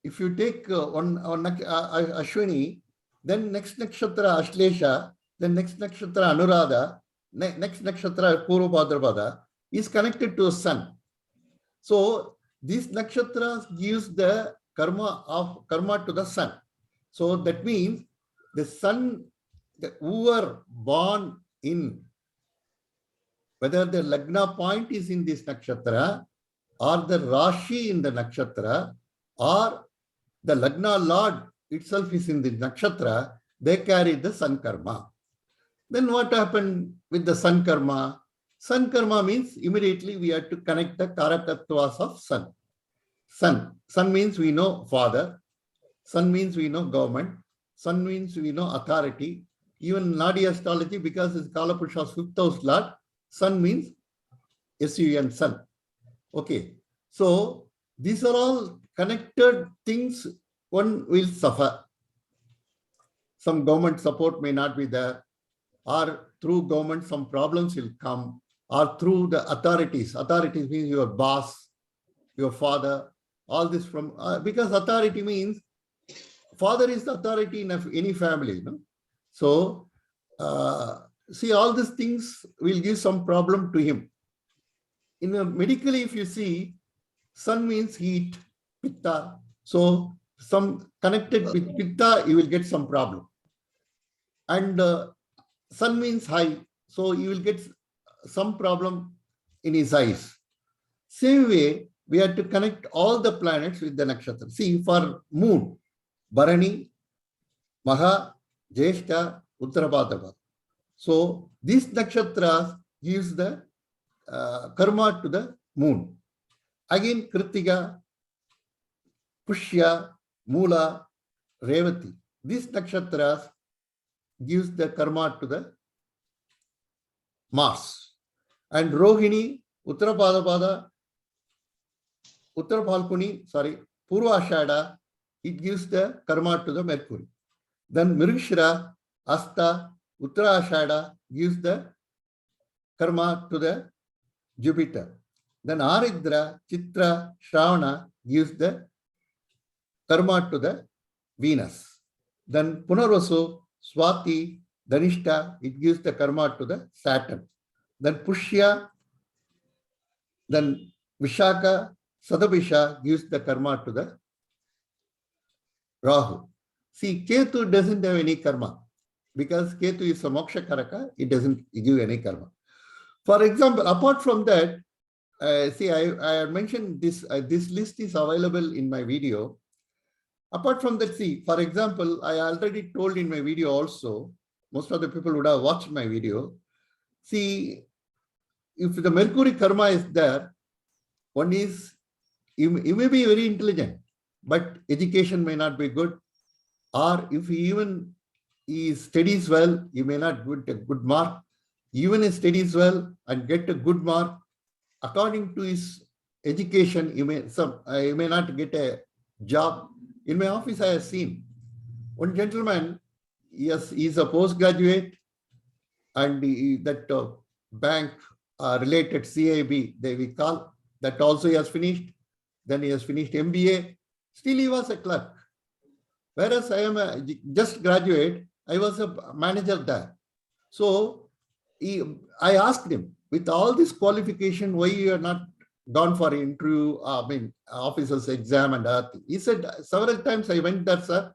if you take one Ashwini, then next nakshatra Ashlesha, then next nakshatra Anuradha, next nakshatra Purva Bhadrapada is connected to a sun. So these nakshatras gives the karma to the sun. So that means the sun, who are born in, whether the lagna point is in this nakshatra or the Rashi in the nakshatra or the lagna lord itself is in the nakshatra, they carry the sun karma. Then what happened with the sun karma? Sun karma means immediately we have to connect the karakatvas of sun. Sun means we know father. Sun means we know government. Sun means we know authority. Even Nadi astrology, because it's Kalapurusha's fifth house lord, sun means sun, sun. Okay. So these are all connected things. One will suffer. Some government support may not be there, or through government some problems will come, or through the authorities. Authorities means your boss, your father, all this from, because authority means father is the authority in any family. No? So, see, all these things will give some problem to him. Medically, if you see, sun means heat, pitta. So, some connected with pitta, you will get some problem. And sun means high. So, you will get some problem in his eyes. Same way, we have to connect all the planets with the nakshatra. See, for moon, Bharani, Maha, Jeshta, Uttarabhadrapada. So, these nakshatras gives the karma to the moon. Again, Kritika, Pushya, Mula, Revati. These nakshatras gives the karma to the Mars. And Rohini, Uttarabhadrapada, Uttaraphalguni, Purva Ashada, it gives the karma to the Mercury. Then Mrigashira, Asta, Uttara Ashada gives the karma to the Jupiter. Then Aridra, Chitra, Shravana gives the karma to the Venus. Then Punarvasu, Swati, Dhanishta, it gives the karma to the Saturn. Then Pushya, then Vishaka, Sadabhisha gives the karma to the Rahu. See, Ketu doesn't have any karma because Ketu is a moksha karaka, it doesn't give any karma. For example, apart from that, see, I mentioned this, this list is available in my video. Apart from that, see, for example, I already told in my video also, most of the people would have watched my video. See, if the Mercury karma is there, one is, you may be very intelligent, but education may not be good. Or if he studies well, he may not get a good mark. Even he studies well and get a good mark, according to his education, he may not get a job. In my office, I have seen one gentleman, yes, he is a postgraduate, and that bank related CIB, we call, that also he has finished. Then he has finished MBA. Still he was a clerk. Whereas I am a just graduate, I was a manager there. So I asked him, with all this qualification, why you are not gone for interview, officer's exam and other thing. He said, several times I went there, sir.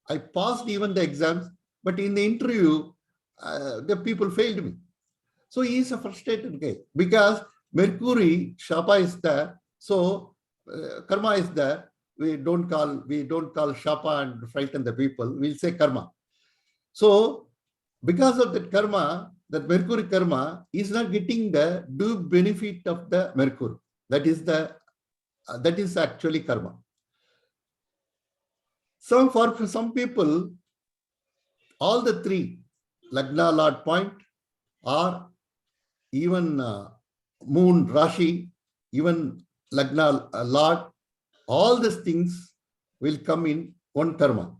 I passed even the exams, but in the interview, the people failed me. So he is a frustrated guy because Mercury, Shapa is there. So karma is there. We don't call Shapa and frighten the people. We'll say karma. So because of that karma, that Mercury karma is not getting the due benefit of the Mercury. That is actually karma. So for some people, all the three, Lagna, Lord point, or even Moon, Rashi, even Lagna, Lord, all these things will come in one karma.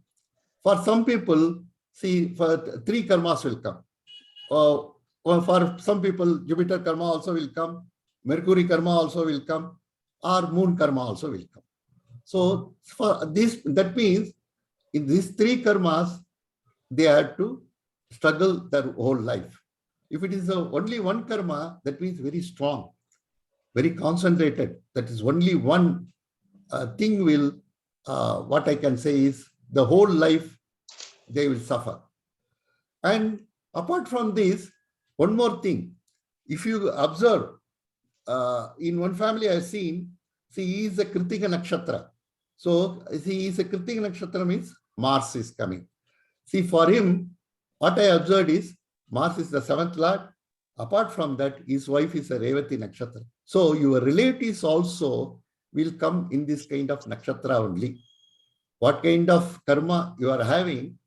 For some people, see, for three karmas will come. Or for some people, Jupiter karma also will come. Mercury karma also will come, or moon karma also will come. So for this, that means in these three karmas, they have to struggle their whole life. If it is only one karma, that means very strong, very concentrated. That is only one thing will, what I can say is the whole life they will suffer. And apart from this, one more thing, if you observe, in one family I've seen, see, he is a Kritika Nakshatra. So, see, he is a Kritika Nakshatra means Mars is coming. See, for him, what I observed is Mars is the seventh lord. Apart from that, his wife is a Revati Nakshatra. So, your relatives also will come in this kind of Nakshatra only. What kind of karma you are having,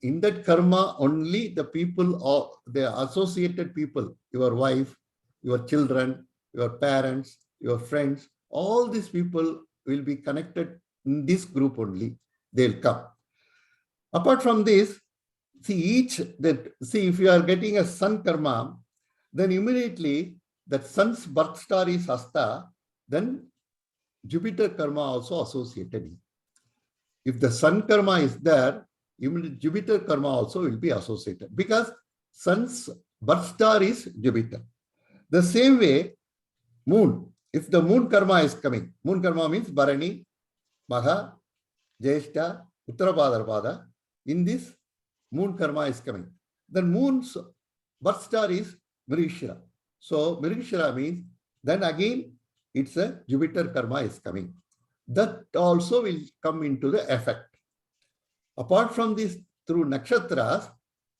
in that karma only the people, or the associated people, your wife, your children, your parents, your friends, all these people will be connected in this group only. They'll come. Apart from this, see, if you are getting a sun karma, then immediately that sun's birth star is Hasta, then Jupiter karma also associated. If the sun karma is there, Jupiter karma also will be associated, because sun's birth star is Jupiter. The same way, moon, if the moon karma is coming, moon karma means Bharani, Magha, Jyeshta, Uttarapadarpada. In this, moon karma is coming. Then moon's birth star is Mrigashira. So Mrigashira means, then again it's a Jupiter karma is coming. That also will come into the effect. Apart from this, through nakshatras,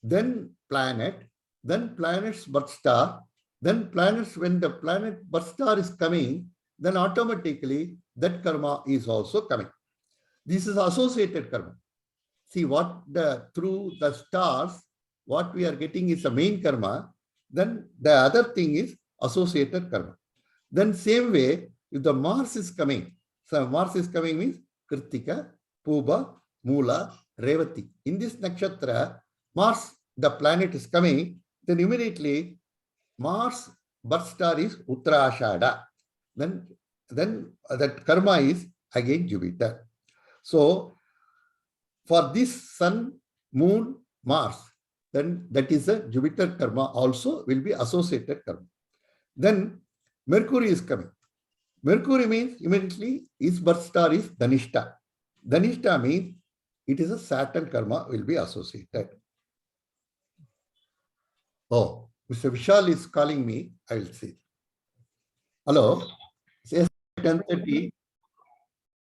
then planet's birth star, then planets, when the planet birth star is coming, then automatically that karma is also coming. This is associated karma. See, through the stars, what we are getting is the main karma, then the other thing is associated karma. Then same way, if the Mars is coming, so Mars is coming means Kritika, Puba, Mula, Revati. In this nakshatra, Mars, the planet is coming, then immediately Mars birth star is Uttarashada. Then that karma is again Jupiter. So for this sun, moon, Mars, then that is a Jupiter karma also will be associated karma. Then Mercury is coming. Mercury means immediately his birth star is Dhanishta. Dhanishta means it is a Saturn karma will be associated. Oh, Mr. Vishal is calling me. I will see. Hello. Yes, 10:30.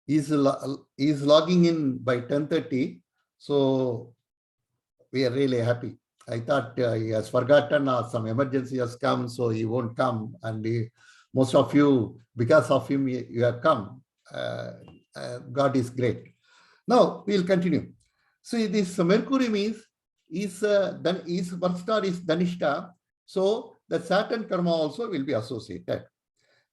He is logging in by 10:30. So we are really happy. I thought he has forgotten or some emergency has come, so he won't come. And most of you, because of him, you have come. God is great. Now we'll continue. See, this Mercury means his birth star is Dhanishta. So the Saturn karma also will be associated.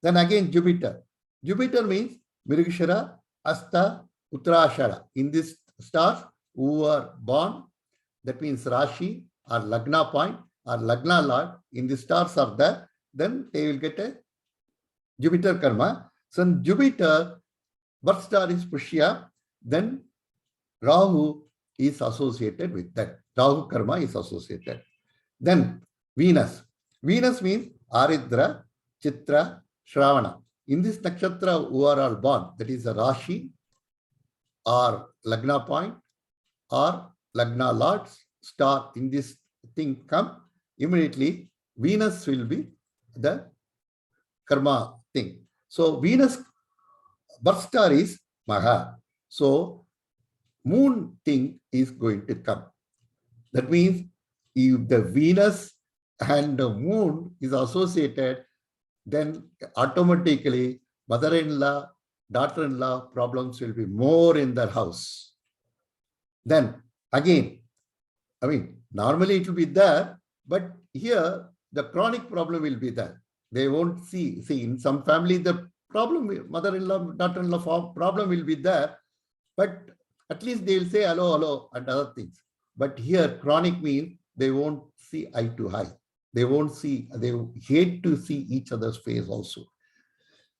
Then again Jupiter. Jupiter means Mrigashira, Asta, Uttarashada. In these stars who are born, that means Rashi or Lagna point or Lagna Lord, in the stars are there, then they will get a Jupiter karma. So Jupiter birth star is Pushya, then Rahu is associated with that. Rahu karma is associated. Then Venus. Venus means Aridra, Chitra, Shravana. In this nakshatra who are all born, that is a Rashi or Lagna point or Lagna Lord's star, in this thing come, immediately Venus will be the karma thing. So Venus birth star is Maha. So moon thing is going to come. That means if the Venus and the moon is associated, then automatically mother-in-law, daughter-in-law problems will be more in their house. Then again, I mean, normally it will be there, but here the chronic problem will be there. They won't see in some family, the problem, mother-in-law, daughter-in-law problem will be there, but at least they will say hello, hello, and other things. But here, chronic means they won't see eye to eye. They won't see, they hate to see each other's face also.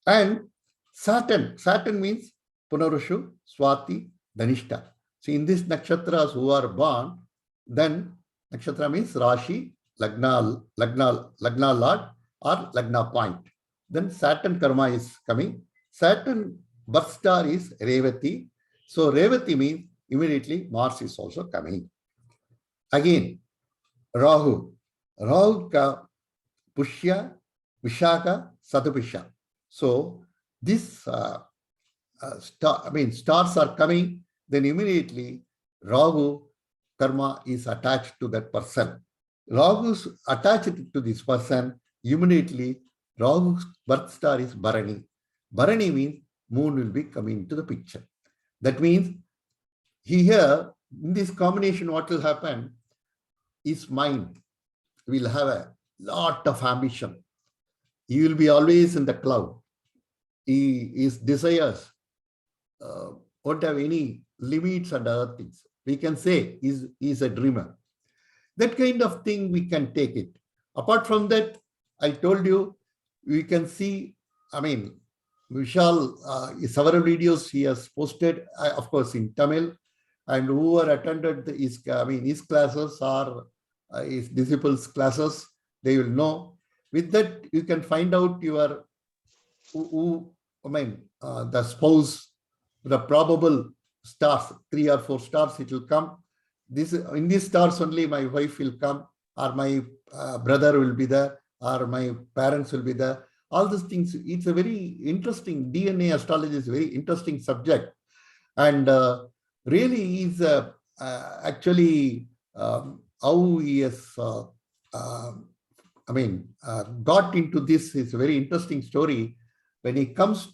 And Saturn means Punarushu, Swati, Dhanishta. So in these nakshatras who are born, then nakshatra means Rashi, Lagna Lord or Lagna point. Then Saturn karma is coming. Saturn birth star is Revati. So Revati means immediately Mars is also coming. Again, Rahu. Rahu ka Pushya, Vishaka, Satapisha. So this stars are coming, then immediately Rahu karma is attached to that person. Rahu's attached to this person, immediately Rahu's birth star is Bharani. Bharani means moon will be coming into the picture. That means here, in this combination, what will happen? His mind will have a lot of ambition. He will be always in the cloud. His desires won't have any limits and other things. We can say he's a dreamer. That kind of thing we can take it. Apart from that, I told you, we can see, Vishal, several videos he has posted, of course, in Tamil, and who are attended his classes or his disciples' classes, they will know. With that, you can find out your, the spouse, the probable stars, 3 or 4 stars, it will come. In these stars only my wife will come, or my brother will be there, or my parents will be there. All these things, it's a very interesting, DNA astrology is a very interesting subject. And really is actually how he has got into this is a very interesting story. When he comes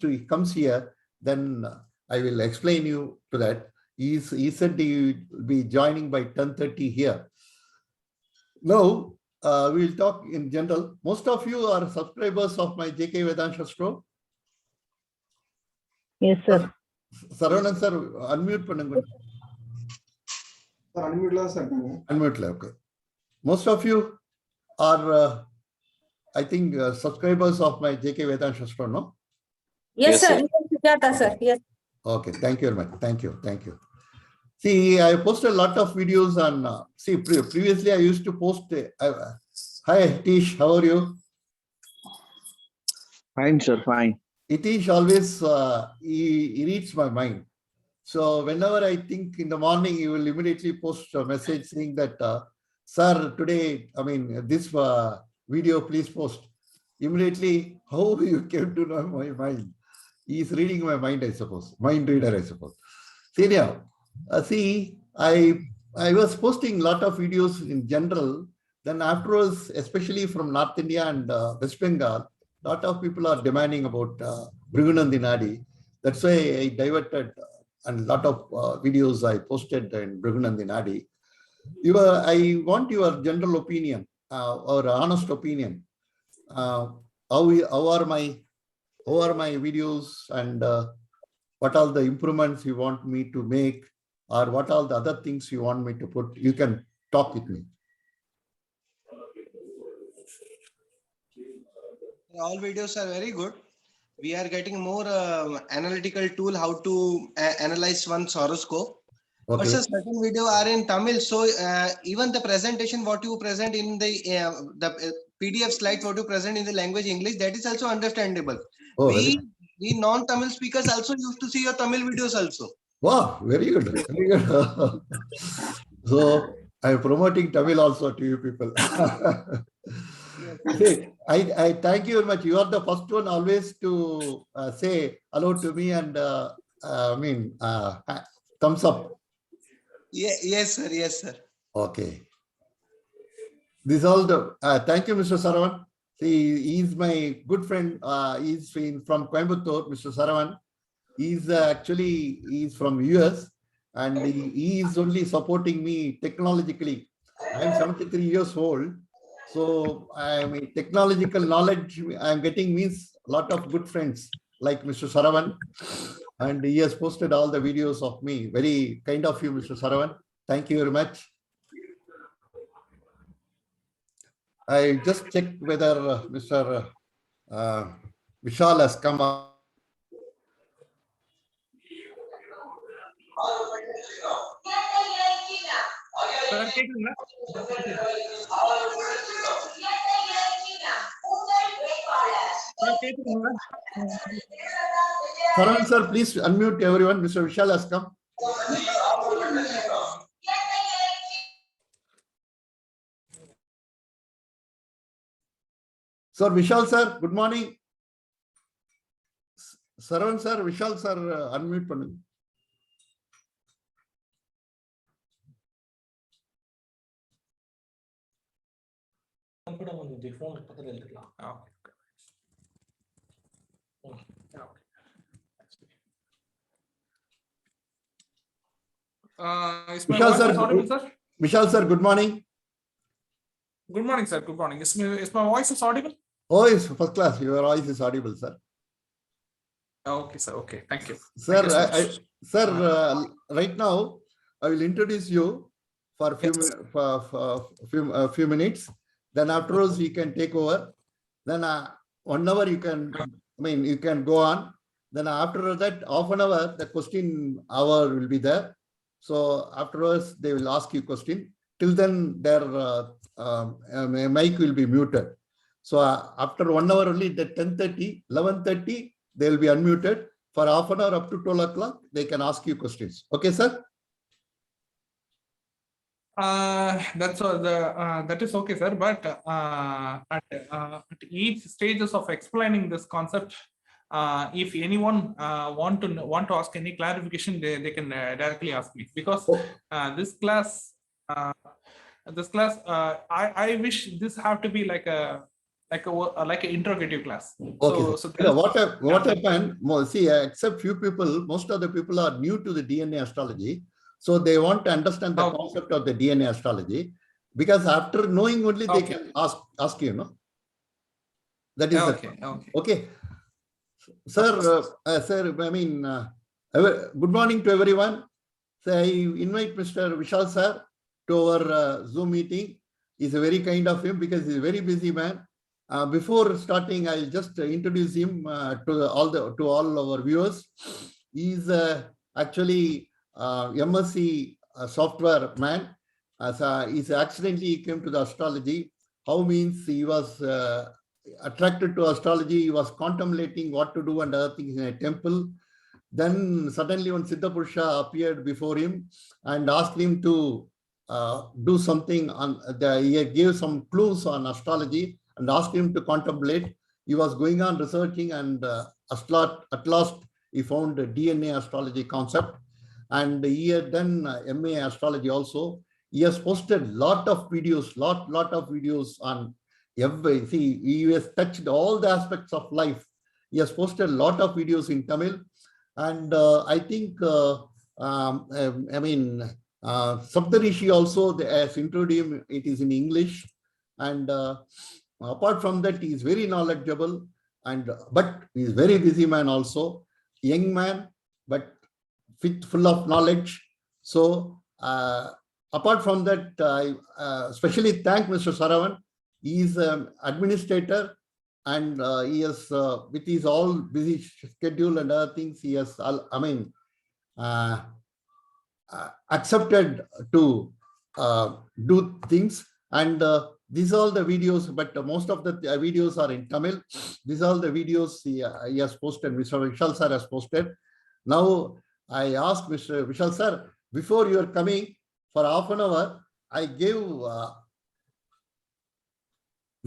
here, then I will explain you to that. He said he will be joining by 10:30 here. Now, we will talk in general. Most of you are subscribers of my JK Vedanshastro. Yes, sir. Saravanan sir, unmute pannunga. Unmute, okay. Most of you are, I think, subscribers of my JK Vedanshastro, no? Yes, sir. Yes. Okay, thank you very much. Thank you. See, I posted a lot of videos on, previously I used to post, hi Tish, how are you? Fine, sir, fine. Itish always, he reads my mind. So whenever I think in the morning, he will immediately post a message saying that, sir, today, this video, please post. Immediately, how you came to know my mind? He is reading my mind, I suppose. Mind reader, I suppose. See now, I was posting a lot of videos in general. Then afterwards, especially from North India and West Bengal, a lot of people are demanding about Bhrigunandinadi. That's why I diverted and a lot of videos I posted in Bhrigunandinadi. I want your general opinion or honest opinion. How are my videos, and what are the improvements you want me to make, or what are the other things you want me to put? You can talk with me. All videos are very good. We are getting more analytical tool how to analyze one's horoscope. Okay. But certain video are in Tamil, so even the presentation what you present in the PDF slides what you present in the language English, that is also understandable. Oh, we non-Tamil speakers also used to see your Tamil videos also. Wow, very good. Very good. So I'm promoting Tamil also to you people. See, I thank you very much. You are the first one always to say hello to me and thumbs up. Yes, sir. Yes, sir. Okay. This is all the thank you, Mr. Saravan. See, he's my good friend. He's from Coimbatore, Mr. Saravan. He's he's from US, and he is only supporting me technologically. I'm 73 years old. So technological knowledge I'm getting means a lot of good friends like Mr. Saravan. And he has posted all the videos of me. Very kind of you, Mr. Saravan. Thank you very much. I just checked whether Mr. Vishal has come up. Sir, கேக்குதுங்களா? Sir, கேக்குதுங்களா? Saran sir, please unmute everyone. Mr. Vishal has come. Sir, Vishal sir, good morning. Saran sir, Vishal sir, unmute பண்ணுங்க. Is my Vishal voice sir, audible, sir? Vishal sir, good morning. Good morning, sir. Good morning. Is my voice audible? Oh, it's first class. Your voice is audible, sir. Okay, sir. Okay, thank you. Sir, Thank you so much. right now I will introduce you for a few minutes. Then afterwards you can take over. Then 1 hour you can, you can go on. Then after that, half an hour, the question hour will be there. So afterwards they will ask you question. Till then their mic will be muted. So after 1 hour only, the 10:30, 11:30, they will be unmuted. For half an hour up to 12 o'clock, they can ask you questions. Okay, sir? That's that is okay, sir. But at each stages of explaining this concept, if anyone want to ask any clarification, they can directly ask me, because this class, I wish this have to be like an interrogative class. Okay. So What happened? See, except few people, most of the people are new to the DNA astrology. So they want to understand the concept of the DNA astrology, because after knowing only they can ask you, no? That is okay. Sir, good morning to everyone. So I invite Mr. Vishal Sir to our Zoom meeting. He's a very kind of him because he's a very busy man. Before starting, I'll just introduce him to all our viewers. He's actually MSc software man. He's accidentally came to the astrology. How means he was attracted to astrology. He was contemplating what to do and other things in a temple. Then suddenly one Siddha Purusha appeared before him and asked him to do something on he gave some clues on astrology and asked him to contemplate. He was going on researching, and at last he found the DNA astrology concept, and he had done MA astrology also. He has posted lot of videos on every, see, he has touched all the aspects of life. He has posted a lot of videos in Tamil, and I think Saptarishi also has introduced him. It is in English, and apart from that, he is very knowledgeable, but he is very busy man also, young man, but full of knowledge. So apart from that, I especially thank Mr. Saravan. He is an administrator, and he has with his all busy schedule and other things, he has accepted to do things, and these are all the videos, but most of the videos are in Tamil. These are all the videos he has posted, Mr. Vishal Sir has posted. Now I asked Mr. Vishal Sir, before you are coming for half an hour, I gave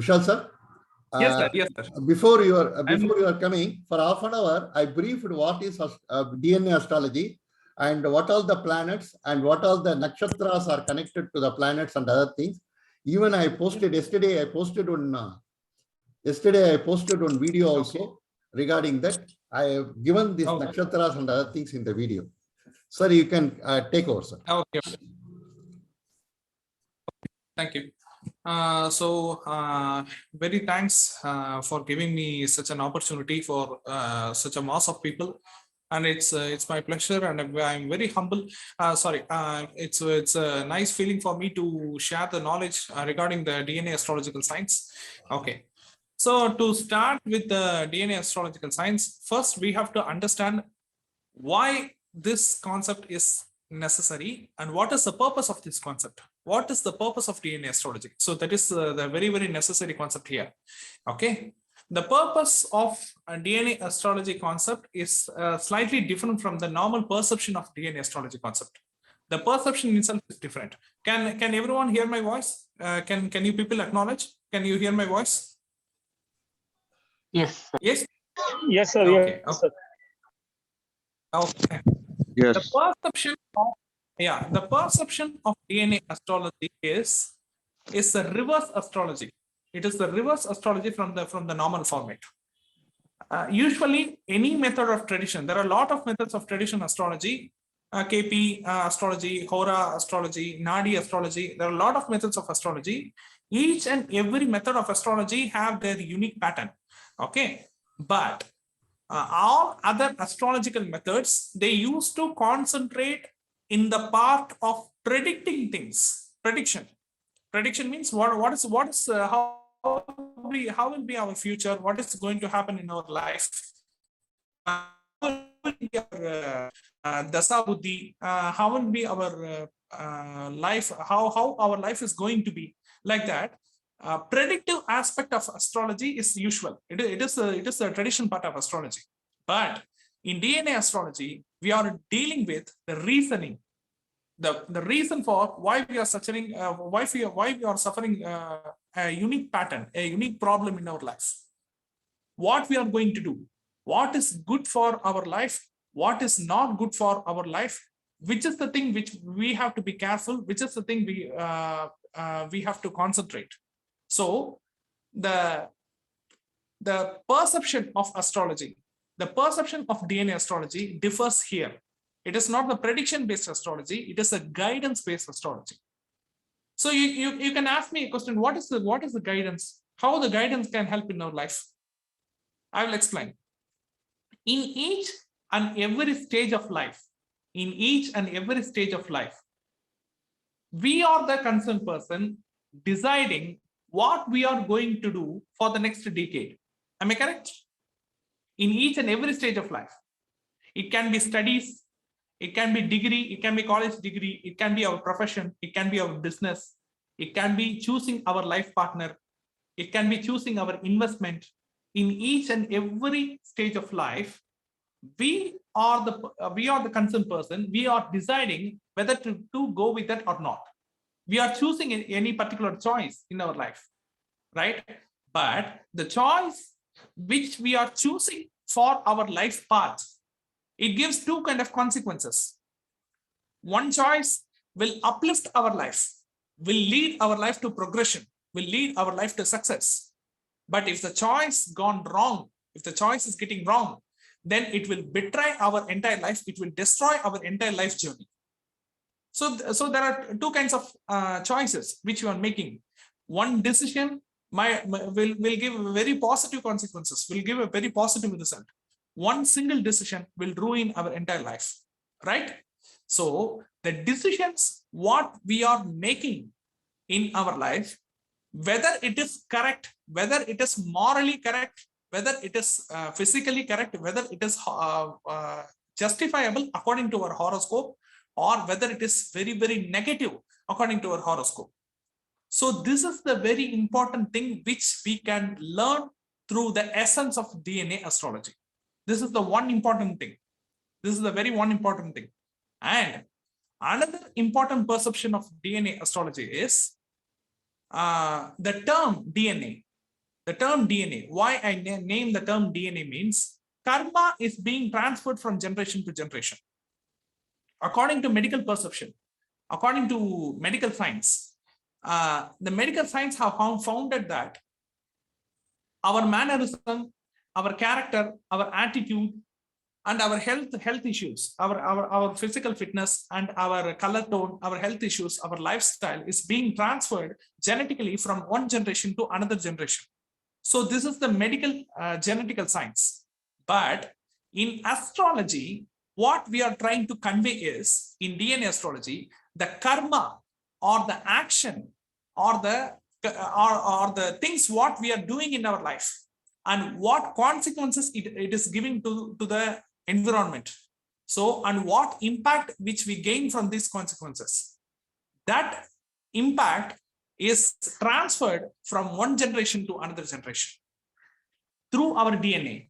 Vishal Sir. Yes, sir. Yes, sir. Before you are coming for half an hour, I briefed what is DNA astrology and what all the planets and what all the nakshatras are connected to the planets and other things. Even I posted yesterday. I posted on video also regarding that. I have given these nakshatras and other things in the video. Sir, you can take over, sir. Okay. Thank you. Very thanks for giving me such an opportunity for such a mass of people And it's my pleasure, and I'm very humble. It's a nice feeling for me to share the knowledge regarding the DNA astrological science. Okay, so to start with the DNA astrological science, first we have to understand why this concept is necessary and what is the purpose of this concept. What is the purpose of DNA astrology? So that is the very, very necessary concept here. Okay. The purpose of a DNA astrology concept is slightly different from the normal perception of DNA astrology concept. The perception itself is different. Can everyone hear my voice? Can you people acknowledge? Can you hear my voice? Yes. Yes. Yes, sir. Okay. Yes, sir. Okay. Yes. The perception of DNA astrology is the reverse astrology. It is the reverse astrology from the normal format. Usually, any method of tradition, there are a lot of methods of tradition astrology, KP astrology, Hora astrology, Nadi astrology. There are a lot of methods of astrology. Each and every method of astrology have their unique pattern. Okay, but all other astrological methods, they used to concentrate in the part of predicting things. Prediction means what is how will be our future, what is going to happen in our life, how will be our dasa buddhi, how will be our life, how our life is going to be, like that. Predictive aspect of astrology is usual. It is a traditional part of astrology. But in DNA astrology, we are dealing with the reasoning, the reason for why we are suffering, why we are suffering a unique pattern, a unique problem in our life. What we are going to do, what is good for our life, what is not good for our life, which is the thing which we have to be careful, which is the thing we have to concentrate. So the perception of astrology, the perception of DNA astrology differs here. It is not the prediction-based astrology, it is a guidance-based astrology. So you can ask me a question, what is the guidance? How the guidance can help in our life? I will explain. In each and every stage of life, we are the concerned person deciding what we are going to do for the next decade. Am I correct? In each and every stage of life. It can be studies, it can be degree, it can be college degree, it can be our profession, it can be our business, it can be choosing our life partner, it can be choosing our investment. In each and every stage of life, we are the concerned person. We are deciding whether to go with that or not. We are choosing any particular choice in our life, right? But the choice which we are choosing for our life path, it gives two kind of consequences. One choice will uplift our life, will lead our life to progression, will lead our life to success. But if the choice gone wrong, if the choice is getting wrong, then it will betray our entire life. It will destroy our entire life journey. So there are two kinds of choices which you are making. One decision will give very positive consequences, will give a very positive result. One single decision will ruin our entire life, right? So the decisions what we are making in our life, whether it is correct, whether it is morally correct, whether it is physically correct, whether it is justifiable according to our horoscope, or whether it is very, very negative according to our horoscope. So this is the very important thing which we can learn through the essence of DNA astrology. This is the one important thing. This is the very one important thing. And another important perception of DNA astrology is the term DNA. The term DNA, why I name the term DNA means karma is being transferred from generation to generation. According to medical perception, according to medical science, the medical science have founded that our mannerism, our character, our attitude, and our health issues, our physical fitness and our color tone, our health issues, our lifestyle is being transferred genetically from one generation to another generation. So this is the medical genetical science. But in astrology, what we are trying to convey is, in DNA astrology, the karma or the action or the things what we are doing in our life and what consequences it is giving to the environment. So, and what impact which we gain from these consequences. That impact is transferred from one generation to another generation through our DNA.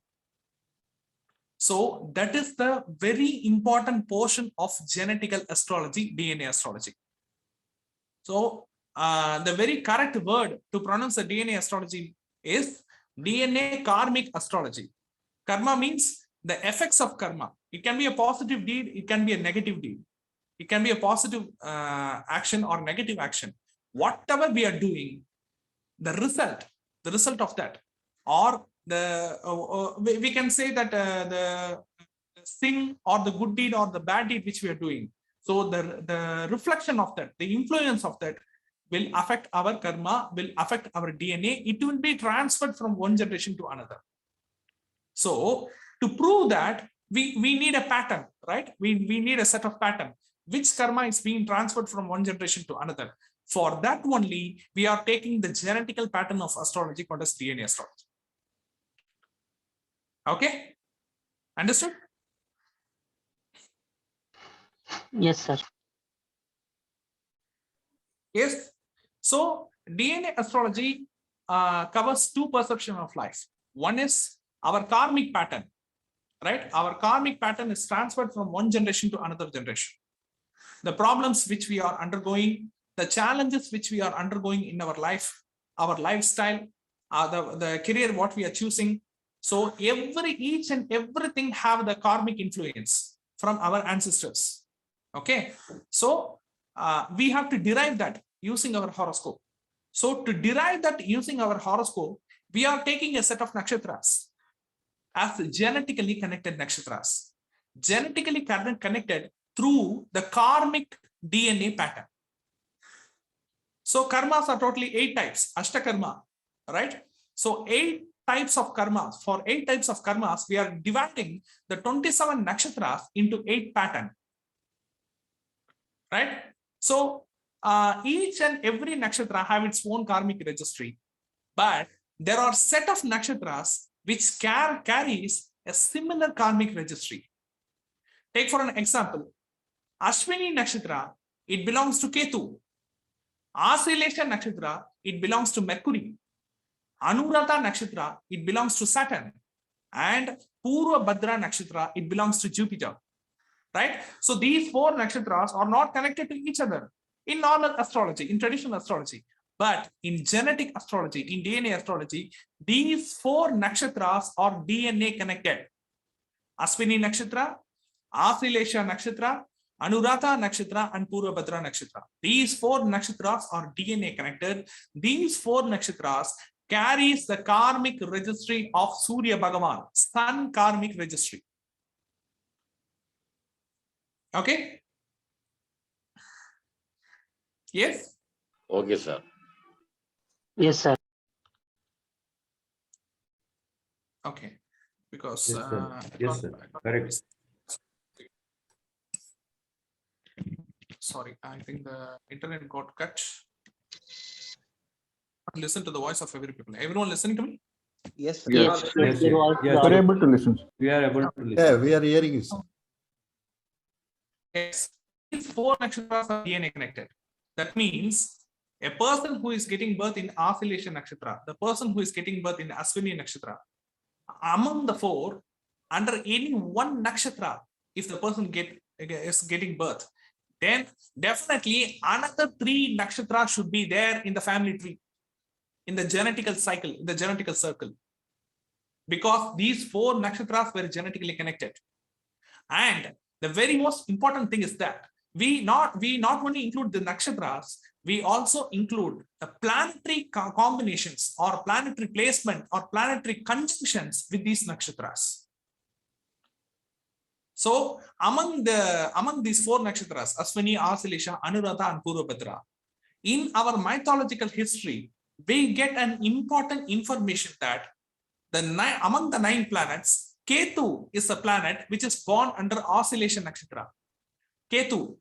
So that is the very important portion of genetical astrology, DNA astrology. So the very correct word to pronounce the DNA astrology is DNA karmic astrology. Karma means the effects of karma. It can be a positive deed, it can be a negative deed. It can be a positive action or negative action. Whatever we are doing, the result of that, or we can say that the thing or the good deed or the bad deed which we are doing. So the reflection of that, the influence of that will affect our karma, will affect our DNA. It will be transferred from one generation to another. So to prove that, we need a pattern, right? We need a set of pattern. Which karma is being transferred from one generation to another. For that only, we are taking the genetical pattern of astrology called as DNA astrology. Okay? Understood? Yes, sir. Yes. So DNA astrology covers two perceptions of life. One is our karmic pattern, right? Our karmic pattern is transferred from one generation to another generation. The problems which we are undergoing, the challenges which we are undergoing in our life, our lifestyle, the career what we are choosing. So each and everything have the karmic influence from our ancestors. Okay, so we have to derive that using our horoscope. So to derive that using our horoscope, we are taking a set of nakshatras as genetically connected nakshatras, genetically connected through the karmic DNA pattern. So karmas are totally 8 types, ashtakarma, right? So 8 types of karmas. For 8 types of karmas, we are dividing the 27 nakshatras into 8 patterns, right? So each and every nakshatra have its own karmic registry, but there are set of nakshatras which carries a similar karmic registry. Take for an example, Ashwini nakshatra, it belongs to Ketu. Asilesha nakshatra, it belongs to Mercury. Anuradha nakshatra, it belongs to Saturn. And Purva Bhadra nakshatra, it belongs to Jupiter. Right? So these 4 nakshatras are not connected to each other in normal astrology, in traditional astrology. But in genetic astrology, in DNA astrology, these 4 nakshatras are DNA connected. Ashwini nakshatra, Asilesha nakshatra, Anuradha nakshatra, and Purva Bhadra nakshatra. These 4 nakshatras are DNA connected. These 4 nakshatras carries the karmic registry of Surya Bhagavan, Sun karmic registry. Okay? Yes? Okay, sir. Yes, sir. Okay. Because Yes, sir. Yes, sir. Correct. Sorry, I think the internet got cut. Listen to the voice of every people. Everyone listening to me? Yes, sir. Yes, Yes, yes, your yes. voice Yes, got- sir. able to listen. We are able to listen. Yeah, we are hearing you. Sir. Yes. These 4 nakshatras are DNA connected. That means a person who is getting birth in Asilesha nakshatra, the person who is getting birth in Ashwini nakshatra, among the 4, under any one nakshatra, if the person is getting birth, then definitely another 3 nakshatras should be there in the family tree, in the genetical cycle, in the genetical circle, because these 4 nakshatras were genetically connected. And the very most important thing is that we not only include the nakshatras, we also include the planetary combinations or planetary placement or planetary conjunctions with these nakshatras. So among these 4 nakshatras, Ashwini, Asilesha, Anuradha, and Purva Bhadra, in our mythological history, we get an important information that among the 9 planets, Ketu is a planet which is born under oscillation nakshatra. Ketu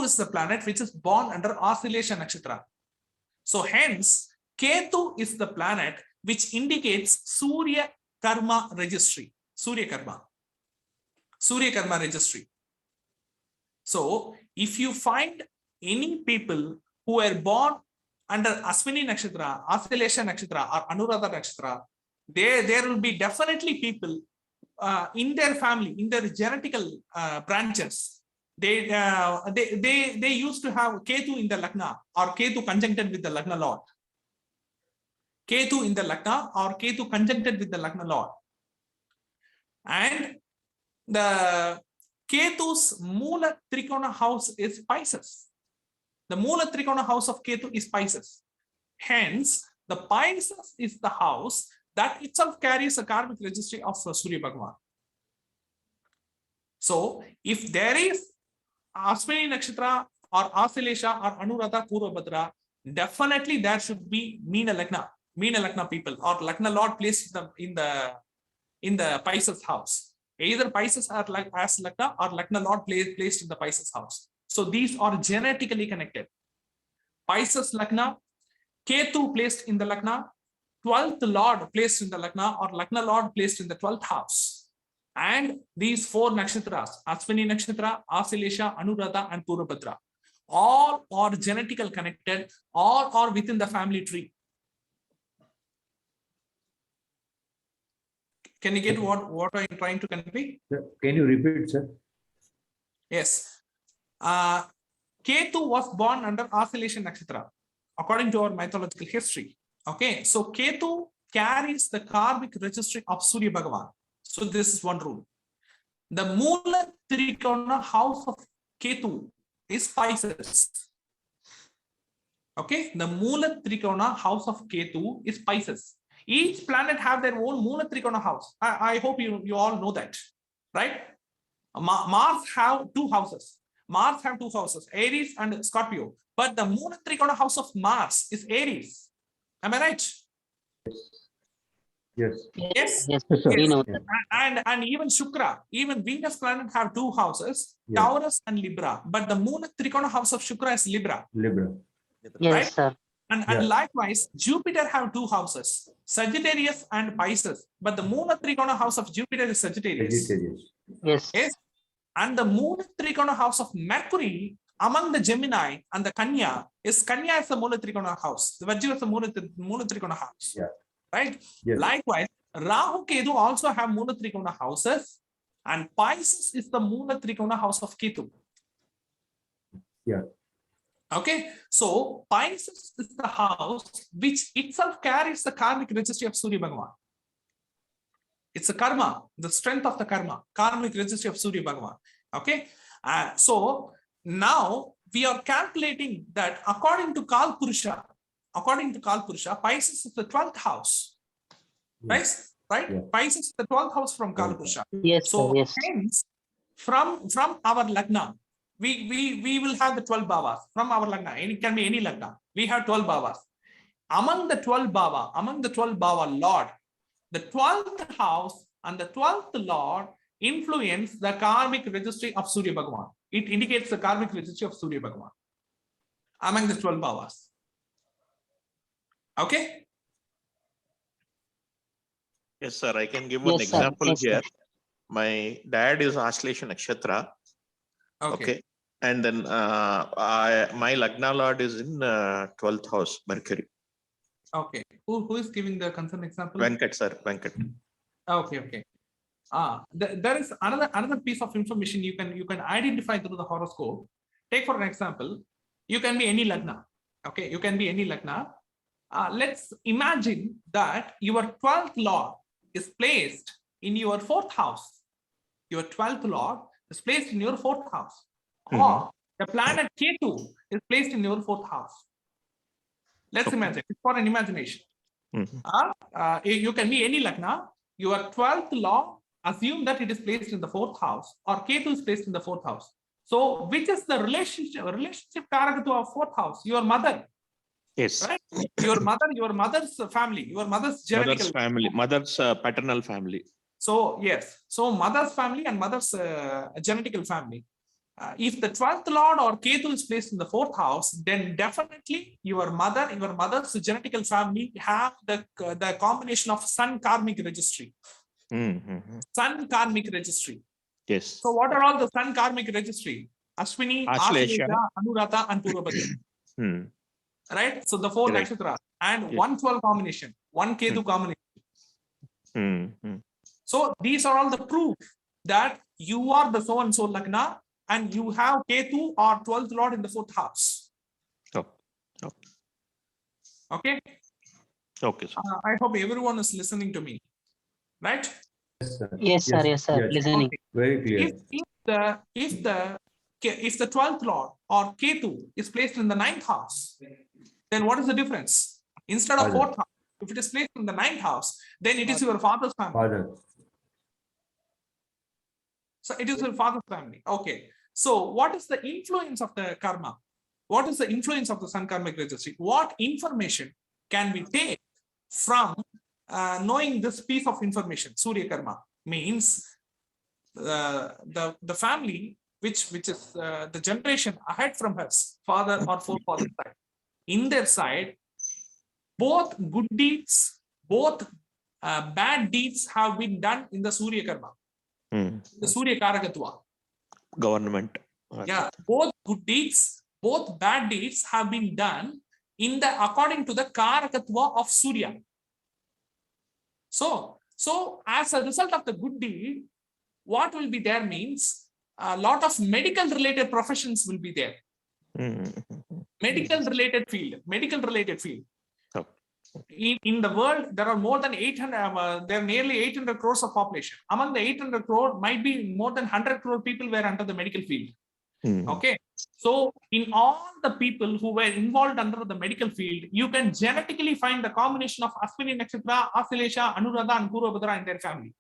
is the planet which is born under oscillation nakshatra. So hence, Ketu is the planet which indicates Surya Karma registry. Surya Karma registry. So if you find any people who were born under Aswini Nakshatra, Oscillation Nakshatra, or Anuradha Nakshatra, there will be definitely people in their family, in their genetical branches. They used to have Ketu in the Lagna or Ketu conjuncted with the Lagna Lord. Ketu in the Lagna or Ketu conjuncted with the Lagna Lord. And the Ketu's Mula Trikona house is Pisces. The Mula Trikona house of Ketu is Pisces. Hence, the Pisces is the house that itself carries a karmic registry of Surya Bhagavan. So, if there is Aswini Nakshatra or Asilesha or Anuradha Purvabhadra, definitely there should be Meena Lagna people or Lagna Lord placed in the Pisces house. Either Pisces are like as Lagna or Lagna Lord placed in the Pisces house. So these are genetically connected. Pisces Lagna, Ketu placed in the Lagna, 12th Lord placed in the Lagna or Lagna Lord placed in the 12th house. And these 4 nakshatras, Aswini Nakshatra, Asilesha, Anuradha, and Purvabhadra, all are genetically connected, all are within the family tree. Can you get what I'm trying to convey? Sir, can you repeat, sir? Yes. Ketu was born under Oscillation Nakshatra, according to our mythological history. Okay, so Ketu carries the karmic registry of Surya Bhagavan. So this is one rule. The Mula Trikona house of Ketu is Pisces. Okay, the Mula Trikona house of Ketu is Pisces. Each planet have their own Mula Trikona house. I hope you all know that, right? Mars have 2 houses. Mars have 2 houses, Aries and Scorpio. But the Mula Trikona house of Mars is Aries. Am I right? Yes. Yes. Yes, we know that. And even Shukra, even Venus planet have 2 houses, Yes. Taurus and Libra. But the Mula Trikona house of Shukra is Libra. Libra. Yes, Right? sir. And likewise, Jupiter have 2 houses, Sagittarius and Pisces. But the Mula Trikona house of Jupiter is Sagittarius. Sagittarius. Yes. Yes. And the Mula Trikona house of Mercury among the Gemini and the Kanya is the Mula Trikona house. The Vajra is the Mula Trikona house. Yeah. Right? Yes. Likewise, Rahu Ketu also have Mula Trikona houses, and Pisces is the Mula Trikona house of Ketu. Yeah. Okay, so Pisces is the house which itself carries the karmic registry of Surya Bhagavan. It's a karma, the strength of the karmic registry of Surya Bhagavan. Okay, so now we are calculating that according to Kal Purusha, Pisces is the 12th house. Yes. Right? Yeah. Pisces is the 12th house from Kal Purusha. Yes, So sir. Yes. hence, from our Lagna, we will have the 12 bhavas from our Lagna. It can be any Lagna. We have 12 bhavas. Among the 12 bhava Lord, the 12th house and the 12th Lord influence the karmic registry of Surya Bhagavan. It indicates the karmic registry of Surya Bhagavan among the 12 bhavas. Okay? Yes, sir. I can give one Yes, sir. example Yes, sir. here. My dad is Ashlesha Nakshatra. Okay. And then my Lagna Lord is in 12th house, Mercury. Okay. Who is giving the concerned example? Venkat, sir. Venkat. Okay. There is another piece of information you can identify through the horoscope. Take for an example, you can be any Lagna. Okay, you can be any Lagna. Let's imagine that your 12th Lord is placed in your 4th house. Your 12th Lord is placed in your 4th house. Or the planet Ketu is placed in your 4th house. Let's imagine, it's for an imagination. You can be any Lagna. Your 12th Lord, assume that it is placed in the 4th house, or Ketu is placed in the 4th house. So, which is the relationship karaka to our 4th house? Your mother. Yes. Right? Your mother's family, your mother's genetical Mother's family, mother's paternal family. So yes, so mother's family and mother's genetical family. If the 12th lord or Ketu is placed in the 4th house, then definitely your mother's genetical family have the combination of sun karmic registry. Sun karmic registry. Yes. So what are all the sun karmic registry? Ashwini, Ashlesha. Ashlesha, Anuradha, and Purvabhadra. Right? So the 4 Correct. nakshatras and Yes. 112 combination, 1 Ketu combination. So these are all the proof that you are the so and so lagna and you have Ketu or 12th lord in the 4th house. Oh. Oh. Okay. Okay, sir. I hope everyone is listening to me. Right? Yes, sir. Yes, sir. Yes, sir. Yes. Listening. Okay. Very clear. If the 12th lord or Ketu is placed in the 9th house, then what is the difference? Instead of Father. 4th house, if it is placed in the 9th house, then it is your father's family. Father. So it is your father's family. Okay. So what is the influence of the karma? What is the influence of the sun karmic registry? What information can we take from knowing this piece of information? Surya karma means the family which is the generation ahead from us, father or forefather side. In their side, both good deeds, both bad deeds have been done in the Surya karma. The Surya Karakatva. Government. Yeah, both good deeds, both bad deeds have been done in the according to the Karakatva of Surya. So as a result of the good deed, what will be there means a lot of medical related professions will be there. Medical related field. Oh. In the world, there are more than 800, there are nearly 800 crores of population. Among the 800 crore, might be more than 100 crore people were under the medical field. Okay. So in all the people who were involved under the medical field, you can genetically find the combination of Ashwini Nakshatra, Ashlesha, Anuradha, and Purvabhadra in their family.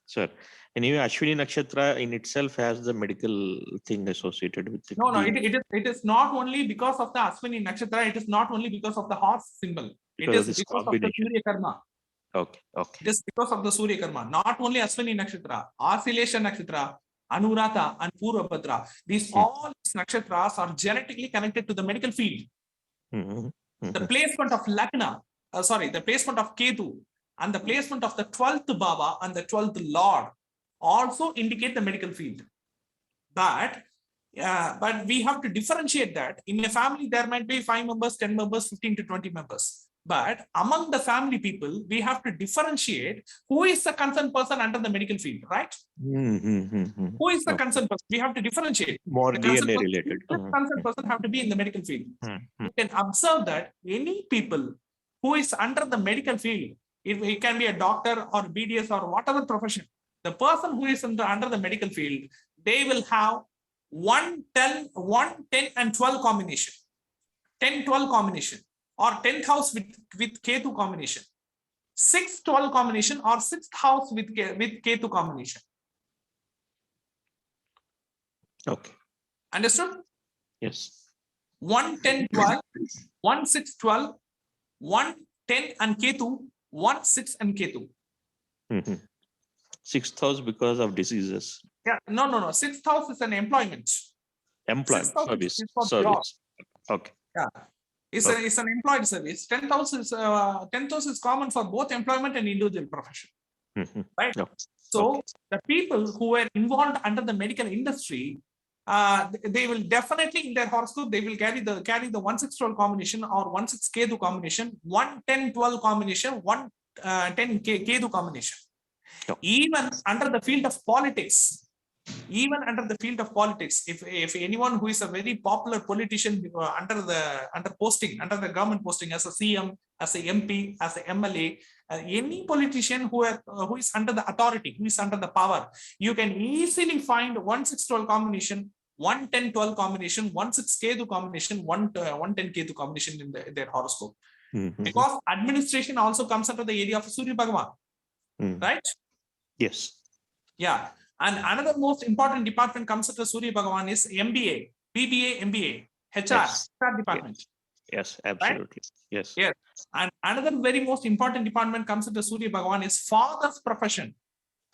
Sir, anyway, Ashwini Nakshatra in itself has the medical thing associated with it. No, it is not only because of the Ashwini Nakshatra, it is not only because of the horse symbol. It is because of the Surya Karma. Okay. It is because of the Surya Karma. Not only Ashwini Nakshatra, Ashlesha Nakshatra, Anuradha, and Purvabhadra. These all these nakshatras are genetically connected to the medical field. The placement of Lagna, the placement of Ketu, and the placement of the 12th Baba and the 12th Lord also indicate the medical field. But we have to differentiate that. In a family, there might be 5 members, 10 members, 15 to 20 members. But among the family people, we have to differentiate who is the concerned person under the medical field, right? Who is the concerned person? We have to differentiate. More The DNA related. This concerned person have to be in the medical field. You can observe that any people who is under the medical field, it can be a doctor or BDS or whatever profession. The person who is under the medical field, they will have 1, 10, and 12 combination. 10, 12 combination. Or 10th house with Ketu combination, 6, 12 combination, or 6th house with Ketu combination. Okay. Understood? Yes. 1, 10, 12, 1, 6, 12, 1, 10 and Ketu, 1, 6 and Ketu. 6th house because of diseases. Yeah, no. 6th house is an employment. Employment, service. Okay. Yeah. It's an employed service. 10th house is common for both employment and individual profession. Right? So the people who were involved under the medical industry, they will definitely in their horoscope, they will carry the 1-6-12 combination or 1-6 Ketu combination, 1-10-12 combination, 1-10 Ketu combination. Even under the field of politics, if anyone who is a very popular politician under the government posting as a CM, as a MP, as a MLA, any politician who is under the authority, who is under the power, you can easily find 1-6-12 combination, 1-10-12 combination, 1-6 Ketu combination, 1-10 Ketu combination in their horoscope. Because administration also comes under the area of Surya Bhagavan. Right? Yes. Yeah. And another most important department comes under Surya Bhagavan is MBA, BBA, MBA, HR department. Yes, absolutely. Yes. Yes. And another very most important department comes into Surya Bhagavan is father's profession,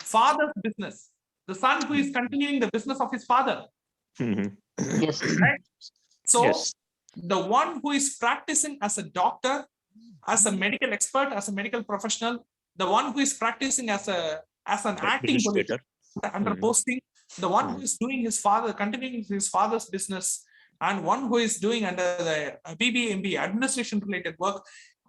father's business. The son who is continuing the business of his father. Mhm. Yes. Right? So Yes. the one who is practicing as a doctor, as a medical expert, as a medical professional, the one who is practicing as an acting Administrator. under Mhm. posting, the one who Mhm. is doing his father, continuing his father's business, and one who is doing under the BBMB administration related work.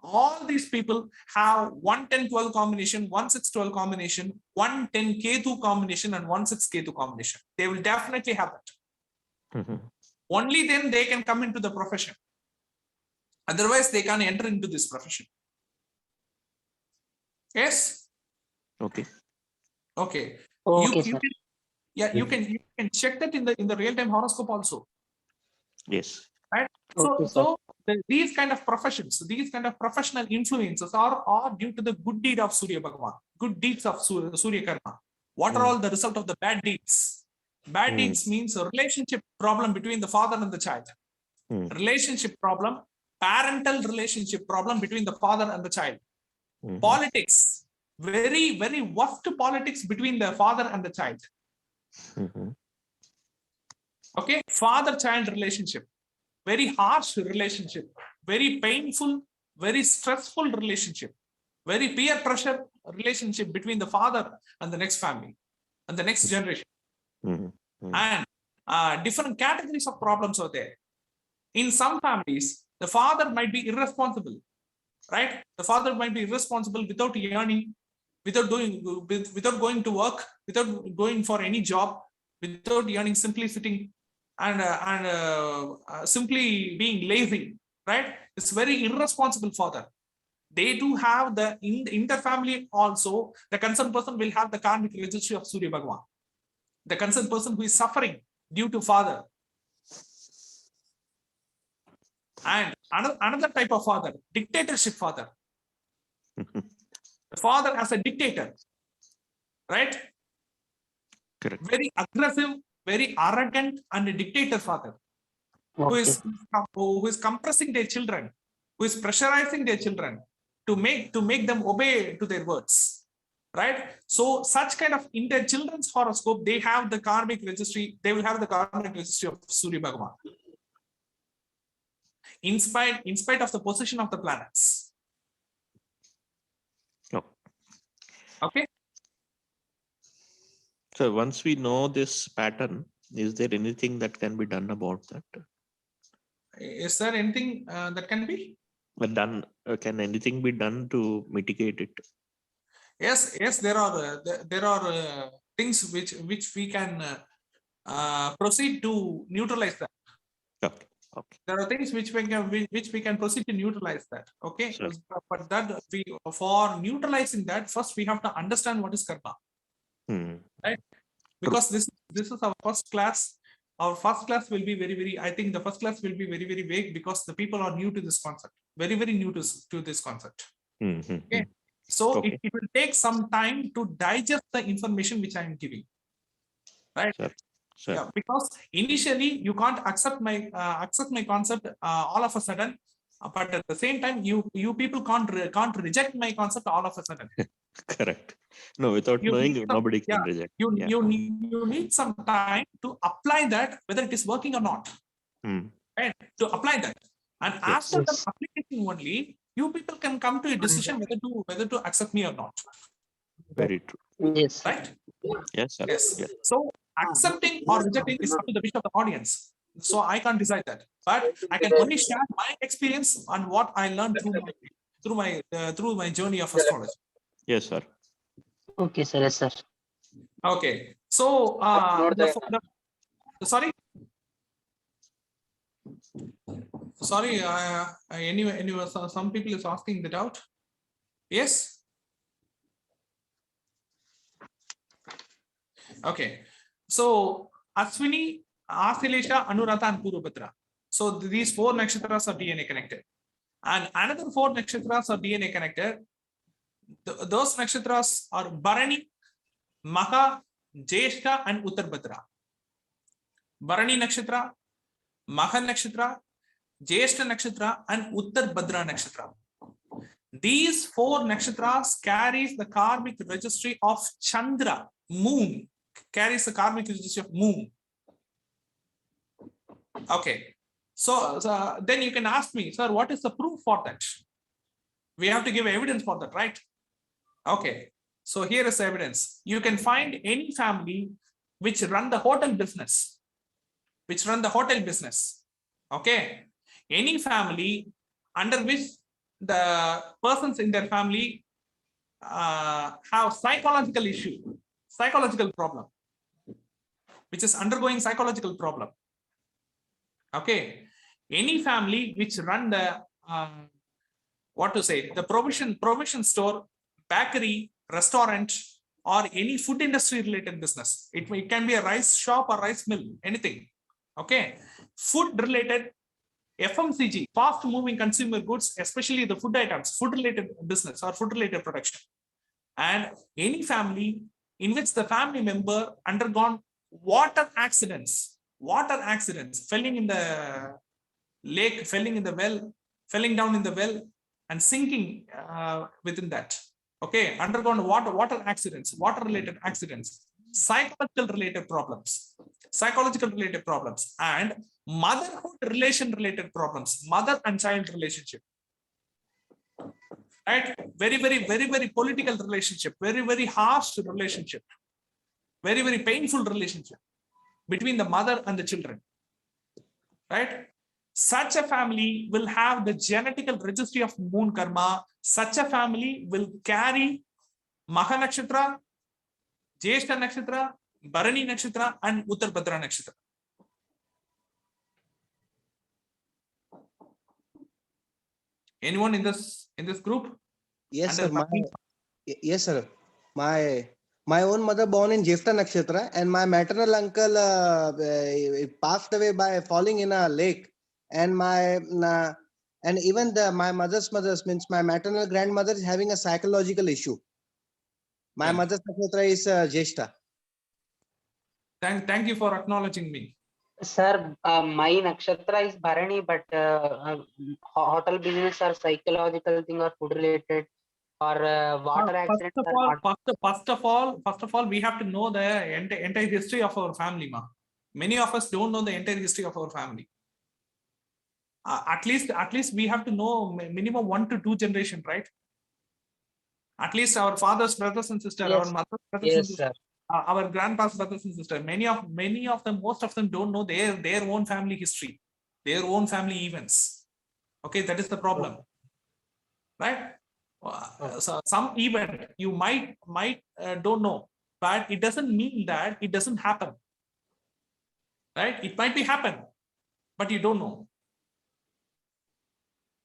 All these people have 1-10-12 combination, 1-6-12 combination, 1-10-K2 combination, and 1-6-K2 combination. They will definitely have that. Mhm. Only then they can come into the profession. Otherwise, they can't enter into this profession. Yes. Okay. Okay. Okay, You sir. can, yeah, you can check that in the real-time horoscope also. Yes. Right. Okay, sir. These kind of professions, these kind of professional influences are due to the good deed of Surya Bhagavan, good deeds of Surya Karma. What are all the result of the bad deeds? Bad deeds means a relationship problem between the father and the child. Mm. Relationship problem, parental relationship problem between the father and the child. Mhm. Politics, very, very worst politics between the father and the child. Mhm. Okay, father-child relationship, very harsh relationship, very painful, very stressful relationship, very peer pressure relationship between the father and the next family and the next generation. Mhm. Mhm. And different categories of problems are there. In some families, the father might be irresponsible, right? The father might be irresponsible without earning, without going to work, without going for any job, without earning, simply sitting and simply being lazy, right? It's very irresponsible father. They do have in the family also, the concerned person will have the karmic registry of Surya Bhagavan. The concerned person who is suffering due to father. And another type of father, dictatorship father. The father as a dictator, right? Correct. Very aggressive, very arrogant, and a dictator father who Okay. is compressing their children, who is pressurizing their children to make them obey to their words, right? So such kind of in their children's horoscope, they have the karmic registry. They will have the karmic registry of Surya Bhagavan. In spite of the position of the planets. Oh. Okay. So once we know this pattern, is there anything that can be done about that? Is there anything that can be? Done? Can anything be done to mitigate it? Yes, there are things which we can proceed to neutralize that. Okay. Okay. There are things which we can proceed to neutralize that. Okay, Sure. but that for neutralizing that, first we have to understand what is karma, right? Because this is our first class. Our first class will be very. I think the first class will be very vague because the people are new to this concept, very new to this concept. Mhm. Okay. So Okay. it will take some time to digest the information which I am giving, right? Sure. Sure. Yeah, because initially you can't accept my concept all of a sudden, but at the same time you people can't reject my concept all of a sudden. Correct. No, without You knowing, need some- nobody can yeah, reject. you Yeah. you need some time to apply that, whether it is working or not, Mm. right? To apply that, and Yes. after the Yes. application only, you people can come to a decision whether to accept me or not, Very true. Yes, sir. right? Yes, sir. Yes. Yes. So accepting or rejecting is up to the wish of the audience. So I can't decide that, but I can only share my experience and what I learned through my journey of astrology. Yes, sir. Okay, sir. Yes, sir. Okay. So sorry. Sorry. Anyway, some people is asking the doubt. Yes. Okay. So Ashwini, Asilesha, Anuradha, and Purubhadra. So these 4 nakshatras are DNA connected. And another 4 nakshatras are DNA connected. Those nakshatras are Bharani, Maha, Jeshta, and Uttarbhadra. Bharani nakshatra, Maha nakshatra, Jyeshta Nakshatra, and Uttarbhadra Nakshatra. These 4 nakshatras carries the karmic registry of Chandra, moon, carries the karmic registry of moon. Okay. So then you can ask me, sir, what is the proof for that? We have to give evidence for that, right? Okay. So here is evidence. You can find any family which run the hotel business, Okay. Any family under which the persons in their family have psychological problem, which is undergoing psychological problem. Okay. Any family which run the the provision store, bakery, restaurant, or any food industry related business. It can be a rice shop or rice mill, anything. Okay. Food related FMCG, fast moving consumer goods, especially the food items, food related business or food related production. And any family in which the family member undergone water accidents, falling in the lake, falling in the well, falling down in the well, and sinking within that. Okay, undergone water accidents, water related accidents, psychological related problems, and motherhood relation related problems, mother and child relationship. Right? Very political relationship, very harsh relationship, very painful relationship between the mother and the children. Right? Such a family will have the genetical registry of moon karma. Such a family will carry Maha Nakshatra, Jyeshta Nakshatra, Bharani Nakshatra, and Uttarbhadra Nakshatra. Anyone in this group? Yes, sir. Yes, sir. My own mother born in Jyeshta Nakshatra, and my maternal uncle passed away by falling in a lake. And my mother's means my maternal grandmother is having a psychological issue. My mother's nakshatra is Jyeshta. Thank you for acknowledging me. Sir, my nakshatra is Bharani, but hotel business or psychological thing or food related or water accident. First of all, we have to know the entire history of our family, ma. Many of us don't know the entire history of our family. At least we have to know minimum 1 to 2 generation, right? At least our father's brothers and sisters, Yes. our mother's brothers and sisters, Sir. our grandpa's brothers and sisters. Many of them, most of them don't know their own family history, their own family events. Okay, that is the problem, right? So some event you might don't know, but it doesn't mean that it doesn't happen, right? It might be happen, but you don't know,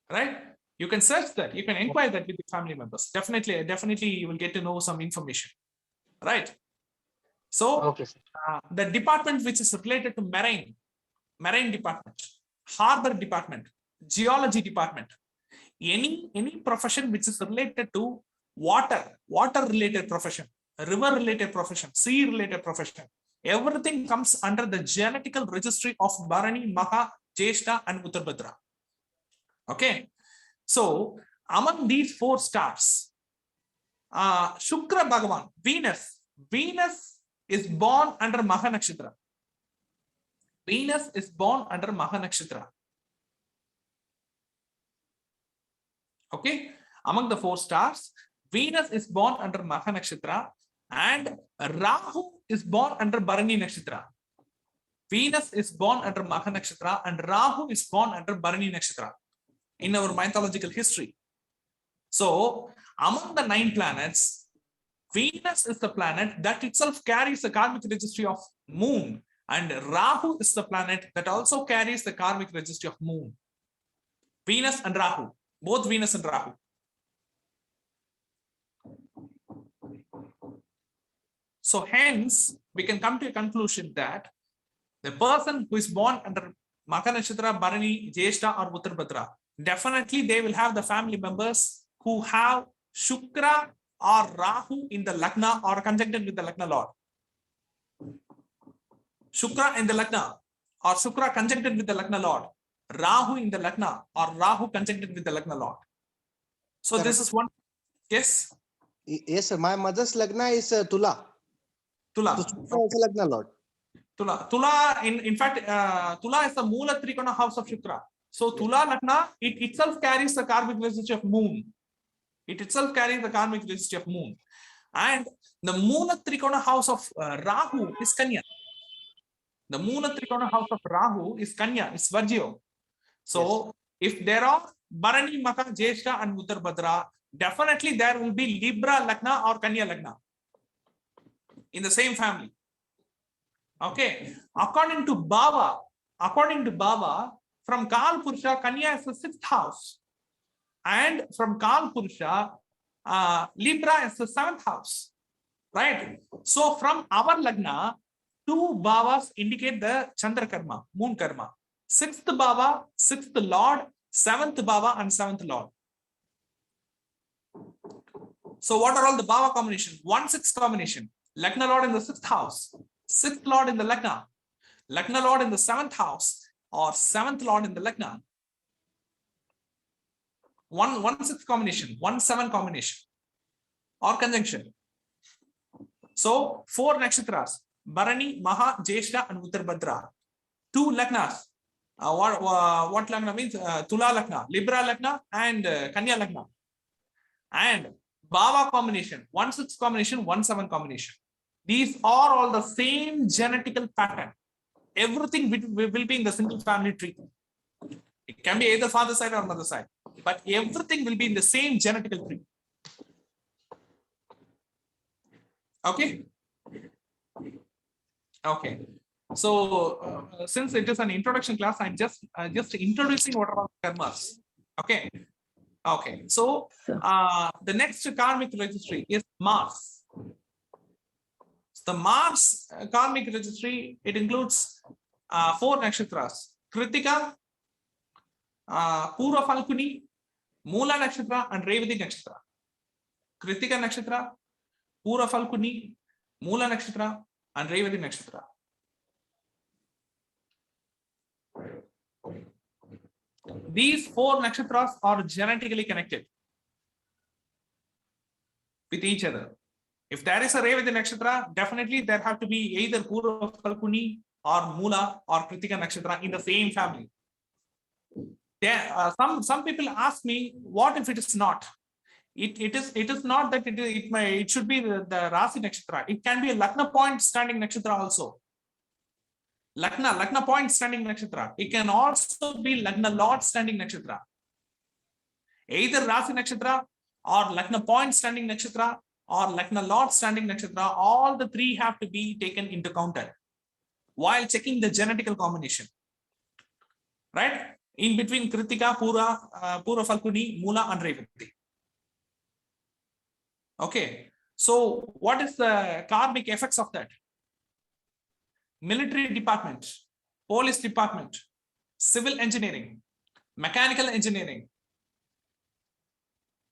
right? You can search that, you can inquire that with the family members. Definitely you will get to know some information, right? So Okay, sir. the department which is related to marine department, harbor department, geology department, any profession which is related to water related profession, river related profession, sea related profession, everything comes under the genetical registry of Bharani, Maha, Jyeshta, and Uttarbhadra. Okay, so among these 4 stars, Shukra Bhagavan, Venus is born under Maha Nakshatra. Venus is born under Maha Nakshatra. Okay, among the 4 stars, Venus is born under Maha Nakshatra, and Rahu is born under Bharani Nakshatra. Venus is born under Maha Nakshatra, and Rahu is born under Bharani Nakshatra in our mythological history. So, among the 9 planets, Venus is the planet that itself carries the karmic registry of moon, and Rahu is the planet that also carries the karmic registry of moon. Venus and Rahu, both Venus and Rahu. So hence, we can come to a conclusion that the person who is born under Maha Nakshatra, Bharani, Jyeshta, or Uttarbhadra, definitely they will have the family members who have Shukra or Rahu in the Lagna or conjuncted with the Lagna Lord. Shukra in the Lagna or Shukra conjuncted with the Lagna Lord. Rahu in the Lagna or Rahu conjuncted with the Lagna Lord. So Correct. this is one. Yes, Yes, sir. My mother's Lagna is Tula. Tula. So Shukra is a Lagna Lord. Tula, in fact, Tula is the Moola Trikona house of Shukra. So Tula Lagna, it itself carries the karmic relationship of moon. It itself carries the karmic relationship of moon. And the Moola Trikona house of Rahu is Kanya. The Moola Trikona house of Rahu is Kanya, it's Vajyo. So if there are Bharani, Maka, Jeshta and Uttarbhadra, definitely there will be Libra Lagna or Kanya Lagna in the same family. Okay, according to Bhava, from Kal Purusha, Kanya is the 6th house, and from Kal Purusha, Libra is the 7th house, right? So from our Lagna, 2 Bhavas indicate the Chandra Karma, Moon Karma. 6th Bhava, 6th Lord, 7th Bhava and 7th Lord. So what are all the Bhava combination? 1-6 combination. Lagna Lord in the 6th house, 6th Lord in the Lagna, Lagna Lord in the 7th house, or 7th Lord in the Lagna. 1-6 combination, 1-7 combination, or conjunction. So 4 nakshatras: Bharani, Maha, Jeshta, and Uttarbhadra. 2 Lagnas. What Lagna means? Tula Lagna, Libra Lagna, and Kanya Lagna. And Bhava combination, 1-6 combination, 1-7 combination. These are all the same genetical pattern. Everything will be in the single family tree. It can be either father side or mother side, but everything will be in the same genetical tree. Okay. Okay. So since it is an introduction class, I'm just introducing what are karmas. Okay. Okay. So the next karmic registry is Mars. The Mars karmic registry, it includes 4 nakshatras: Kritika, Purva Falguni, Moola Nakshatra, and Revati Nakshatra. Kritika Nakshatra, Purva Falguni, Moola Nakshatra, and Revati Nakshatra. These 4 nakshatras are genetically connected with each other. If there is a Revati Nakshatra, definitely there have to be either Purva Falguni or Moola or Kritika Nakshatra in the same family. Some people ask me, what if it is not? It is not that it should be the Rasi Nakshatra. It can be a Lagna point standing Nakshatra also. Lagna point standing Nakshatra. It can also be Lagna Lord standing Nakshatra. Either Rasi Nakshatra or Lagna point standing Nakshatra or Lagna Lord standing Nakshatra, all the 3 have to be taken into account while checking the genetical combination. Right? In between Kritika, Purva Falguni, Moola, and Revati. Okay. So what is the karmic effects of that? Military department, police department, civil engineering, mechanical engineering,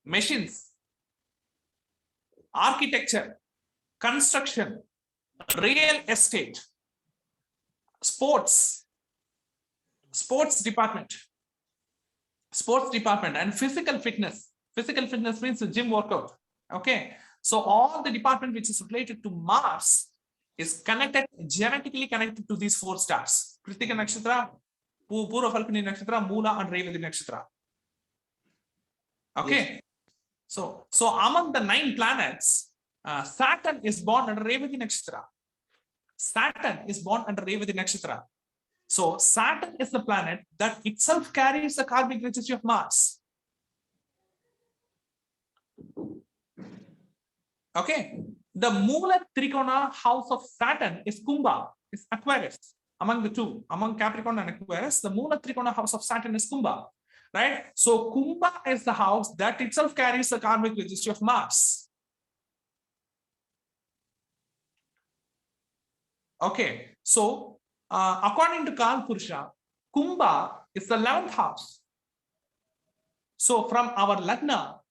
machines, architecture, construction, real estate, sports department, and physical fitness. Physical fitness means the gym workout. Okay. So all the department which is related to Mars is genetically connected to these 4 stars: Kritika Nakshatra, Purva Falguni Nakshatra, Moola, and Revati Nakshatra. Okay. Yes. So among the 9 planets, Saturn is born under Revati Nakshatra. Saturn is born under Revati Nakshatra. So Saturn is the planet that itself carries the karmic registry of Mars. Okay. The Moola Trikona house of Saturn is Kumbha, is Aquarius. Among the 2, among Capricorn and Aquarius, the Moola Trikona house of Saturn is Kumbha. Right? So Kumbha is the house that itself carries the karmic registry of Mars. Okay. So according to Kal Purusha, Kumbha is the 11th house. So from our Lagna,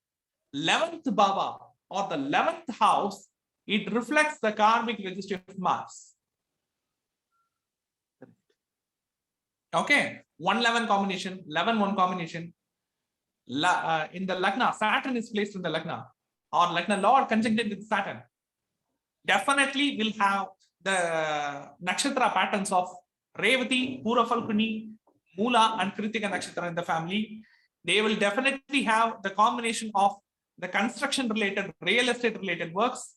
11th Bhava or the 11th house, it reflects the karmic registry of Mars. Okay, 1-11 combination, 11-1 combination. In the Lagna, Saturn is placed in the Lagna, or Lagna Lord conjuncted with Saturn. Definitely will have the nakshatra patterns of Revati, Pura Falguni, Mula, and Kritika nakshatra in the family. They will definitely have the combination of the construction related, real estate related works,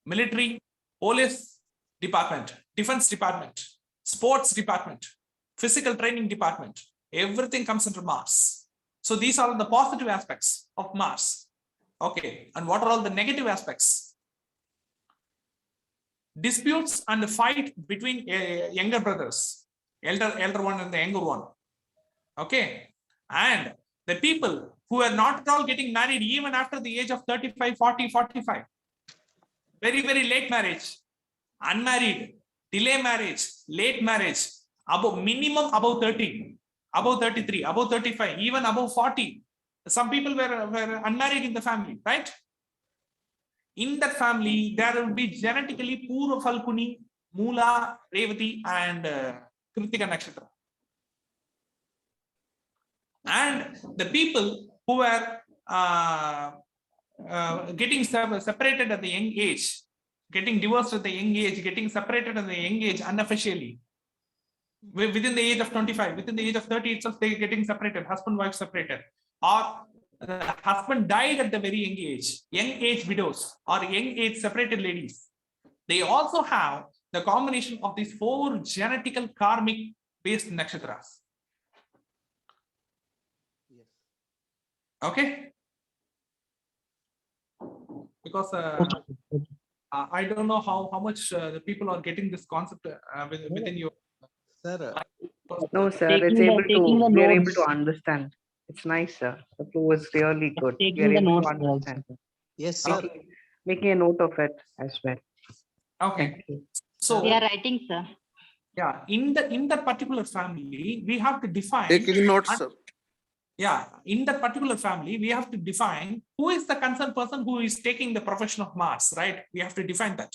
military, police department, defense department, sports department, physical training department. Everything comes under Mars. So these are the positive aspects of Mars. Okay, and what are all the negative aspects? Disputes and fight between younger brothers, elder one and the younger one. Okay, and the people who are not at all getting married even after the age of 35, 40, 45. Very, very late marriage, unmarried, delay marriage, late marriage, above minimum above 30, above 33, above 35, even above 40. Some people were unmarried in the family, right? In that family, there will be genetically Pura Falguni, Mula, Revati, and Kritika nakshatra. And the people who were getting separated at the young age, getting divorced at the young age, getting separated at the young age unofficially, within the age of 25, within the age of 30 itself, they are getting separated, husband, wife separated, or the husband died at the very young age widows or young age separated ladies. They also have the combination of these 4 genetical karmic based nakshatras. Okay. Because I don't know how much the people are getting this concept within your. Sir, No, sir, it's Taking the- able taking to, the we are able notes. to understand. It's nice, sir. The flow was really good. We Taking are the able to notes also. understand. yes, sir. Making a note of it as well. Okay. Thank you. So We are writing, sir. yeah, in that particular family, we have to define. Taking notes, sir. Yeah, in that particular family, we have to define who is the concerned person who is taking the profession of Mars, right? We have to define that.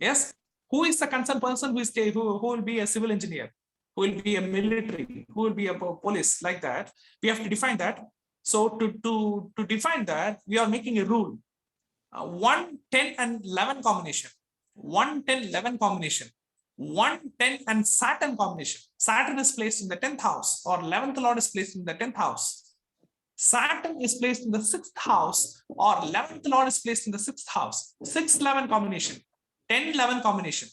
Yes. Who is the concerned person who will be a civil engineer, who will be a military, who will be a police, like that? We have to define that. So to define that, we are making a rule. 1, 10, and 11 combination. 1, 10, 11 combination. 1, 10, and Saturn combination. Saturn is placed in the 10th house, or 11th lord is placed in the 10th house. Saturn is placed in the 6th house, or 11th lord is placed in the 6th house. 6-11 combination, 10-11 combination,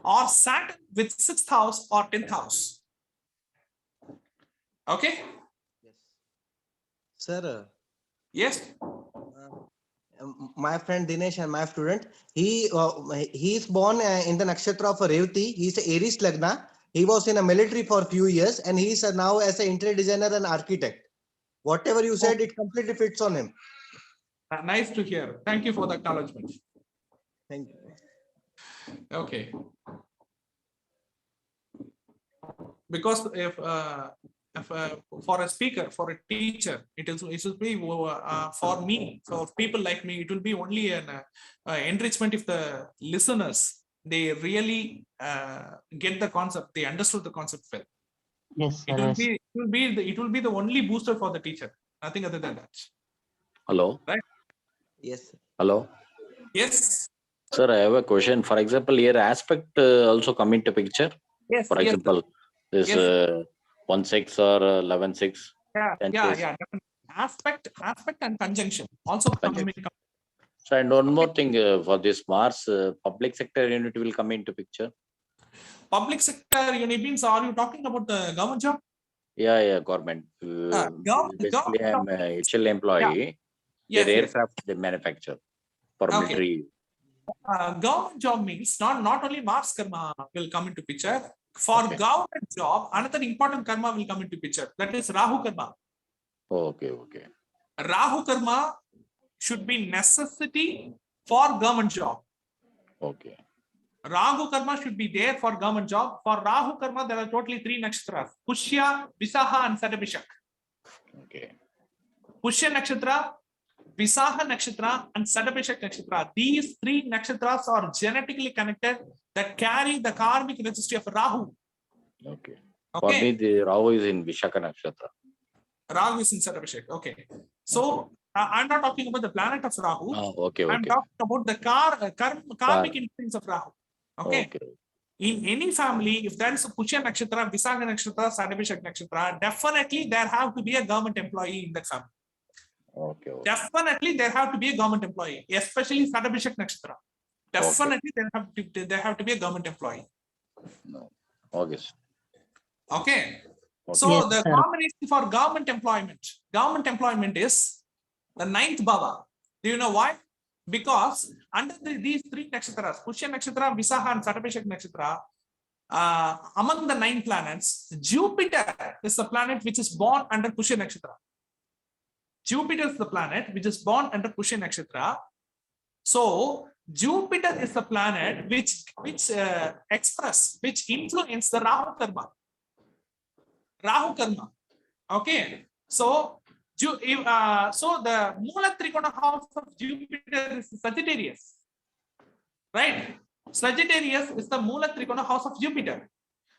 or Saturn with 6th house or 10th house. Okay. Sir, Yes. my friend Dinesh and my student, he is born in the nakshatra of Revati. He's a Aries Lagna. He was in a military for a few years, and he's now as an interior designer and architect. Whatever you said, it completely fits on him. Nice to hear. Thank you for the acknowledgement. Thank you. Okay. Because if for a speaker, for a teacher, it will be for me, for people like me, it will be only an enrichment if the listeners, they really get the concept, they understood the concept well. Yes, It sir. will be the only booster for the teacher, nothing other than that. Hello. Right? Yes. Hello. Yes. Sir, I have a question. For example, here aspect also come into picture. Yes. For example, this 1-6 or 11-6. Yeah. Definitely. Aspect and conjunction also come in. So, and one more thing for this Mars, public sector unit will come into picture. Public sector unit means, are you talking about the government job? Yeah, government. Basically, I'm a HL employee. Yes, Their aircraft they manufacture for military. Government job means not only Mars karma will come into picture. For government job, another important karma will come into picture. That is Rahu karma. Okay. Rahu karma should be necessity for government job. Okay. Rahu karma should be there for government job. For Rahu karma, there are totally 3 nakshatras: Pushya, Visaha, and Satabhishak. Okay. Pushya nakshatra, Visaha nakshatra, and Satabhishak nakshatra. These 3 nakshatras are genetically connected that carry the karmic registry of Rahu. Okay. For me, Okay, the Rahu is in Vishaka Nakshatra. Rahu is in Sarabhishek. Okay, so I'm not talking about the planet of Rahu. Oh, okay, I'm okay. talking about the karmic influence of Rahu. Okay. Okay. In any family, if there is a Pushya Nakshatra, Visaga Nakshatra, Sarabhishek Nakshatra, definitely there have to be a government employee in that family. Okay. Okay. Definitely there have to be a government employee, especially Sarabhishek Nakshatra. Definitely there have to be a government employee. No. Okay. Sir. Okay. Okay. So Yes, the sir. combination for government employment is the 9th bhava. Do you know why? Because under these 3 nakshatras, Pushya Nakshatra, Visaha and Sarabhishek Nakshatra, among the 9 planets, Jupiter is the planet which is born under Pushya Nakshatra. Jupiter is the planet which is born under Pushya Nakshatra. So Jupiter is the planet which influence the Rahu Karma. Rahu Karma. Okay. So the Mula Trikona house of Jupiter is Sagittarius. Right? Sagittarius is the Mula Trikona house of Jupiter.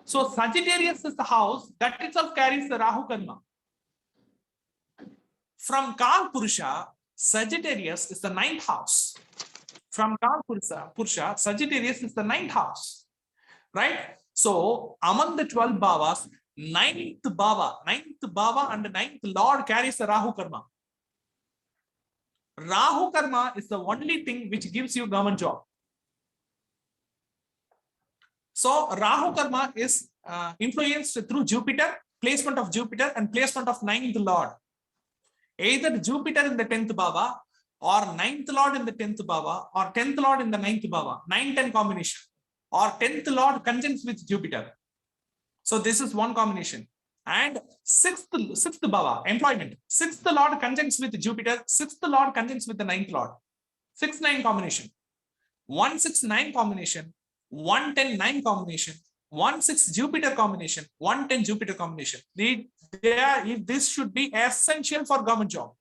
So Sagittarius is the house that itself carries the Rahu Karma. From Kal Purusha, Sagittarius is the 9th house. From Kal Purusha, Sagittarius is the 9th house. Right? So among the 12 bhavas, 9th bhava and the 9th lord carries the Rahu Karma. Rahu Karma is the only thing which gives you government job. So Rahu Karma is influenced through Jupiter, placement of Jupiter and placement of 9th lord. Either Jupiter in the 10th bhava or 9th lord in the 10th bhava or 10th lord in the 9th bhava, 9-10 combination, or 10th lord conjuncts with Jupiter. So this is one combination. And sixth bhava, employment. 6th lord conjuncts with Jupiter, 6th lord conjuncts with the 9th lord. 6-9 combination. 1-6-9 combination, 1-10-9 combination, 1-6 Jupiter combination, 1-10 Jupiter combination. This should be essential for government job.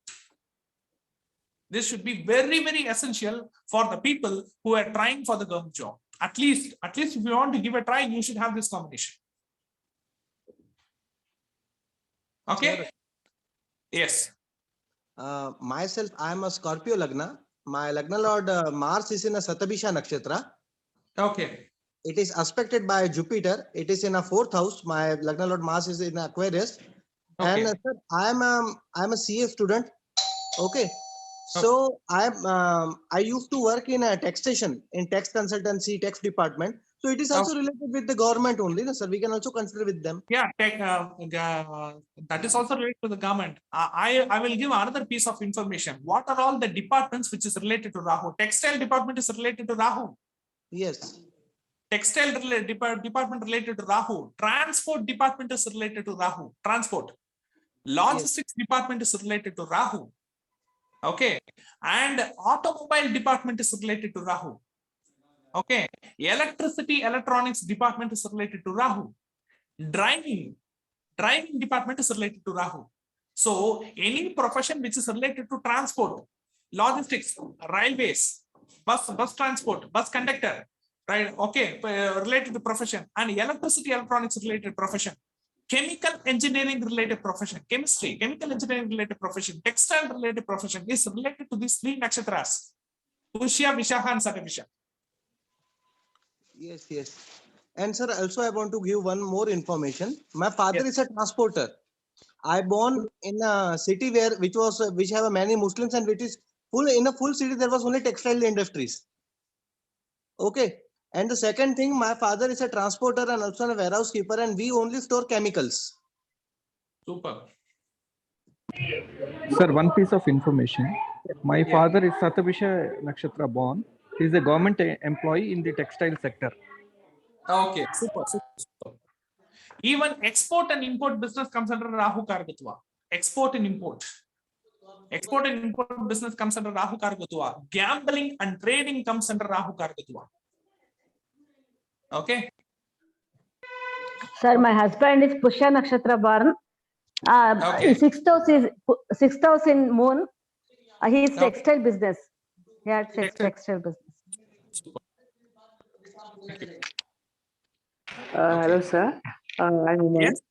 This should be very, very essential for the people who are trying for the government job. At least if you want to give a try, you should have this combination. Okay. Sir, yes. Myself, I am a Scorpio Lagna. My Lagna Lord Mars is in a Satabhisha Nakshatra. Okay. It is aspected by Jupiter. It is in a 4th house. My Lagna Lord Mars is in Aquarius. Okay. And sir, I am a CA student. Okay. So I used to work in a taxation, in tax consultancy, tax department. So it is also related with the government only, no, sir. We can also consider with them. Yeah, that is also related to the government. I will give another piece of information. What are all the departments which is related to Rahu? Textile department is related to Rahu. Yes. Textile department related to Rahu. Transport department is related to Rahu. Transport. Logistics department is related to Rahu. Okay. And automobile department is related to Rahu. Okay. Electricity, electronics department is related to Rahu. Driving department is related to Rahu. So any profession which is related to transport, logistics, railways, bus transport, bus conductor, right? Okay, related to profession, and electricity, electronics related profession, chemical engineering related profession, chemistry, chemical engineering related profession, textile related profession is related to these 3 nakshatras, Pushya, Vishaha, and Satabhisha. Yes, yes. And sir, also I want to give one more information. My father is a transporter. I born in a city which have many Muslims, and which is in a full city there was only textile industries. Okay. And the second thing, my father is a transporter and also a warehouse keeper, and we only store chemicals. Super. Sir, one piece of information. My father is Satabhisha Nakshatra born. He is a government employee in the textile sector. Okay, super. Even export and import business comes under Rahu Kargatva. Export and import business comes under Rahu Kargatva. Gambling and trading comes under Rahu Kargatva. Okay. Sir, my husband is Pushya Nakshatra born. Okay. 6th house in moon. He is textile business. He had textile business. Super. Thank you. Hello, sir. I'm Uma. Yes.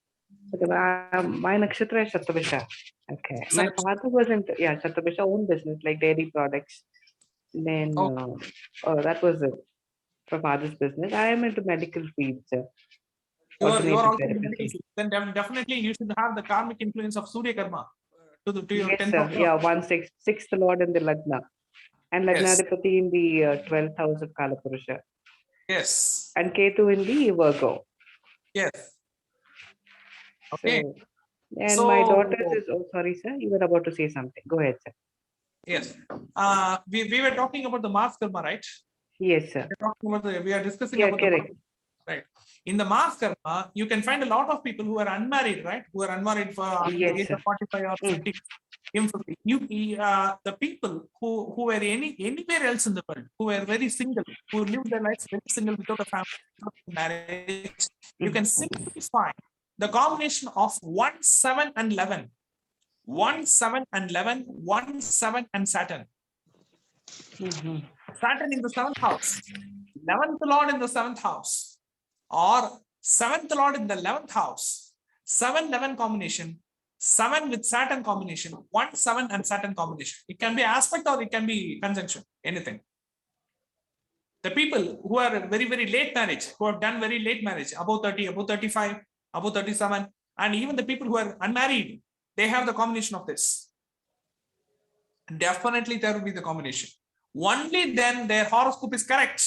Okay, my nakshatra is Shatabisha. Okay. My Select. father was into Shatabisha own business like dairy products. Then that was it for father's business. I am into medical field, sir. You are Automated also in the medical therapy. field. Then definitely you should have the karmic influence of Surya Karma to your Yes, 10th sir. house. Yeah, sixth lord in the Lagna. And Yes. Lagnadipati in the 12th house of Kalapurusha. Yes. And Ketu in the Virgo. Yes. Okay. So, and So my daughter is, oh, sorry, sir. You were about to say something. Go ahead, sir. yes. We were talking about the Mars Karma, right? Yes, sir. We are discussing Yeah, about correct. right. In the Mars Karma, you can find a lot of people who are unmarried, right? Who are unmarried for the Yes, age sir. of 45 or 50. The people who were anywhere else in the world, who were very single, who lived their lives very single without a family, without marriage, you can simply find the combination of 1, 7, and 11. 1, 7, and 11, 1, 7, and Saturn. Saturn in the 7th house, 11th Lord in the 7th house, or 7th Lord in the 11th house, 7-11 combination, 7 with Saturn combination, 1, 7, and Saturn combination. It can be aspect or it can be conjunction, anything. The people who are very, very late marriage, who have done very late marriage, above 30, above 35, above 37, and even the people who are unmarried, they have the combination of this. Definitely there will be the combination. Only then their horoscope is correct,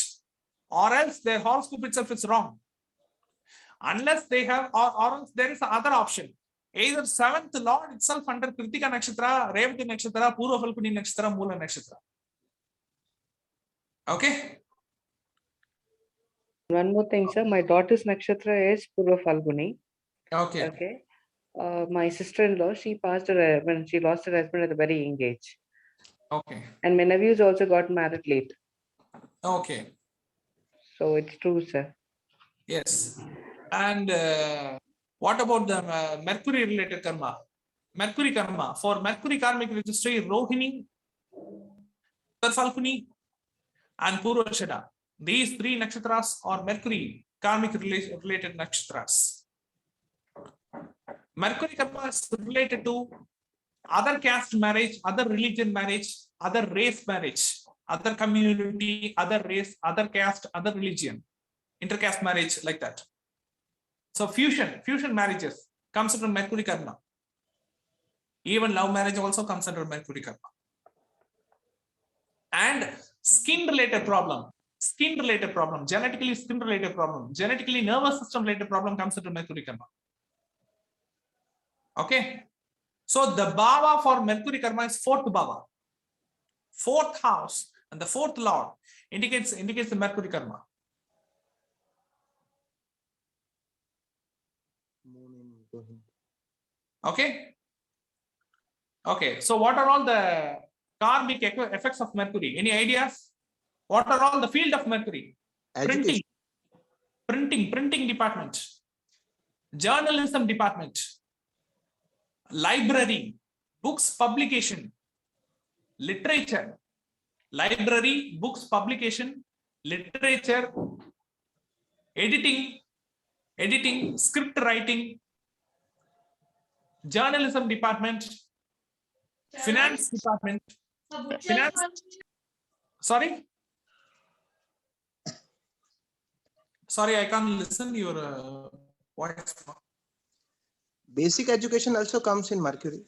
or else their horoscope itself is wrong. Unless they have, or else there is another option. Either 7th Lord itself under Kritika Nakshatra, Revati Nakshatra, Purva Falguni Nakshatra, Mula Nakshatra. Okay. One more thing, sir. My daughter's nakshatra is Purva Falguni. Okay. Okay. My sister-in-law, she passed her when she lost her husband at a very young age. Okay. And my nephews also got married late. Okay. So it's true, sir. Yes. And what about the Mercury related karma? Mercury karma. For Mercury karmic registry, Rohini, Falguni, and Purvashada. These 3 nakshatras are Mercury karmic related nakshatras. Mercury karma is related to other caste marriage, other religion marriage, other race marriage, other community, other race, other caste, other religion, intercaste marriage, like that. So fusion marriages comes under Mercury karma. Even love marriage also comes under Mercury karma. And skin related problem, genetically skin related problem, genetically nervous system related problem comes under Mercury karma. Okay. So the Bhava for Mercury karma is 4th Bhava. 4th house and the 4th Lord indicates the Mercury karma. Okay. Okay. So what are all the karmic effects of Mercury? Any ideas? What are all the field of Mercury? Education. Printing department, journalism department, library, books publication, literature, library, books publication, literature, editing, script writing, journalism department, finance department, sorry, I can't listen your voice. Basic education also comes in Mercury.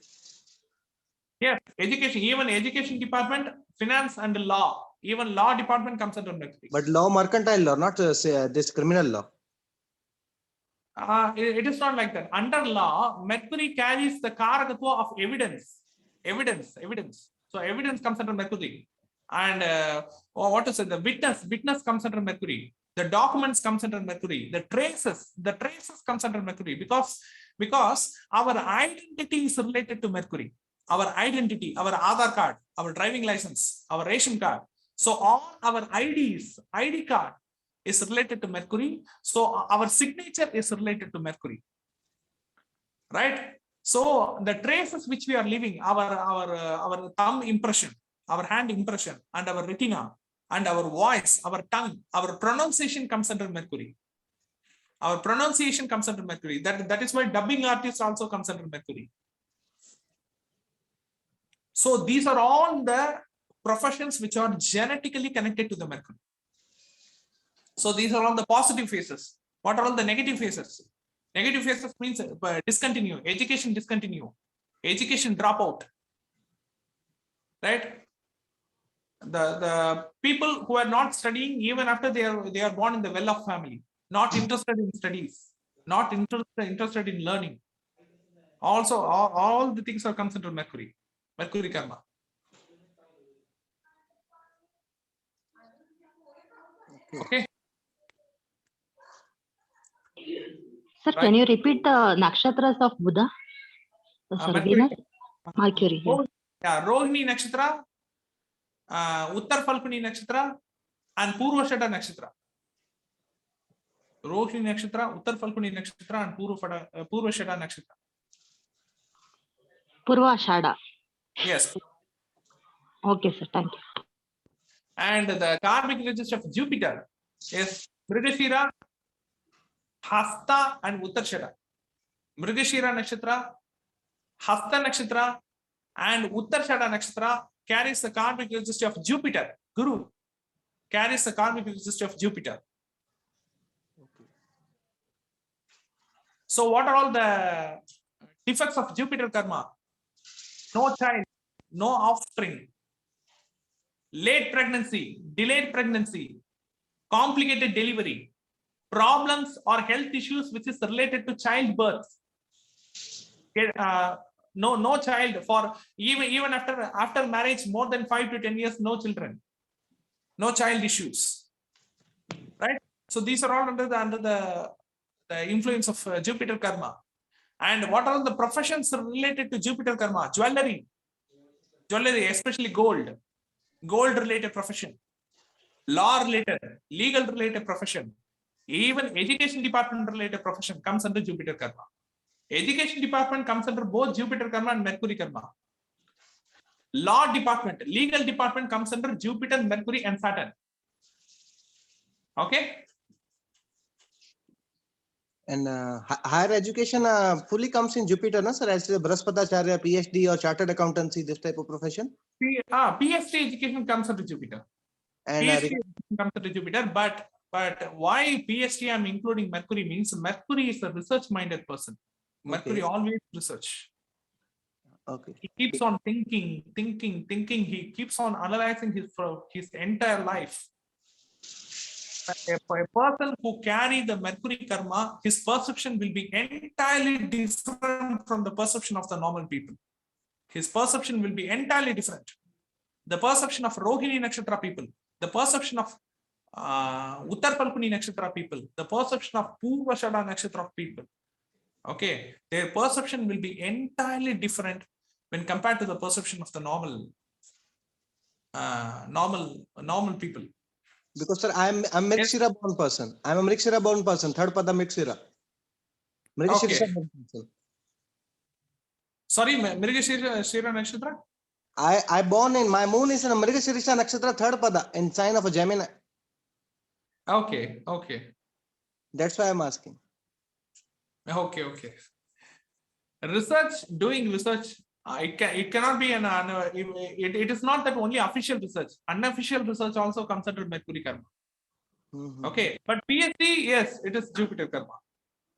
Yes, education, even education department, finance and law, even law department comes under Mercury. But law, mercantile law, not this criminal law. It is not like that. Under law, Mercury carries the karakatva of evidence. So evidence comes under Mercury. And what to say, the witness comes under Mercury. The documents comes under Mercury. The traces comes under Mercury, because our identity is related to Mercury. Our identity, our Aadhaar card, our driving license, our ration card. So all our ID card is related to Mercury. So our signature is related to Mercury. Right? So the traces which we are leaving, our thumb impression, our hand impression, and our retina, and our voice, our tongue, our pronunciation comes under Mercury. Our pronunciation comes under Mercury. That is why dubbing artist also comes under Mercury. So these are all the professions which are genetically connected to the Mercury. So these are all the positive phases. What are all the negative phases? Negative phases means discontinue, education discontinue, education dropout. Right? The people who are not studying even after they are born in the well-off family, not interested in studies, not interested in learning. Also, all the things are comes under Mercury karma. Okay. Sir, can you repeat the nakshatras of Buddha? Mercury. Mercury. Yeah. Yeah, Rohini Nakshatra, Uttar Falguni Nakshatra, and Purvashada Nakshatra. Rohini Nakshatra, Uttar Falguni Nakshatra, and Purvashada Nakshatra. Purvashada. Yes. Okay, sir. Thank you. And the karmic register of Jupiter is Mrigashira, Hasta, and Uttarshada. Mrigashira Nakshatra, Hasta Nakshatra, and Uttarshada Nakshatra carries the karmic register of Jupiter. Guru carries the karmic register of Jupiter. So what are all the defects of Jupiter karma? No child, no offspring, late pregnancy, delayed pregnancy, complicated delivery, problems or health issues which is related to childbirth. No child for even after marriage, more than 5 to 10 years, no children, no child issues. Right? So these are all under the influence of Jupiter karma. And what are the professions related to Jupiter karma? Jewelry, especially gold related profession, law related, legal related profession, even education department related profession comes under Jupiter karma. Education department comes under both Jupiter karma and Mercury karma. Law department, legal department comes under Jupiter, Mercury, and Saturn. Okay. And higher education fully comes in Jupiter, no, sir? As a Brahaspatacharya, PhD, or chartered accountancy, this type of profession. PhD education comes under Jupiter. And PhD comes under Jupiter, but why PhD I'm including Mercury means Mercury is a research-minded person. Mercury always research. Okay. He keeps on thinking. He keeps on analyzing his entire life. For a person who carry the Mercury karma, his perception will be entirely different from the perception of the normal people. His perception will be entirely different. The perception of Rohini Nakshatra people, the perception of Uttar Falguni Nakshatra people, the perception of Purvashada Nakshatra people. Okay, their perception will be entirely different when compared to the perception of the normal people. Because sir, I'm Mrigashira born person. I'm a Mrigashira born person. Third pada Mrigashira. Okay. Sorry, Mrigashira Nakshatra? I born in, my moon is in a Mrigashira Nakshatra, third pada, in sign of a Gemini. Okay. That's why I'm asking. Okay. Doing research, it cannot be it is not that only official research. Unofficial research also comes under Mercury karma. Okay, but PhD, yes, it is Jupiter karma.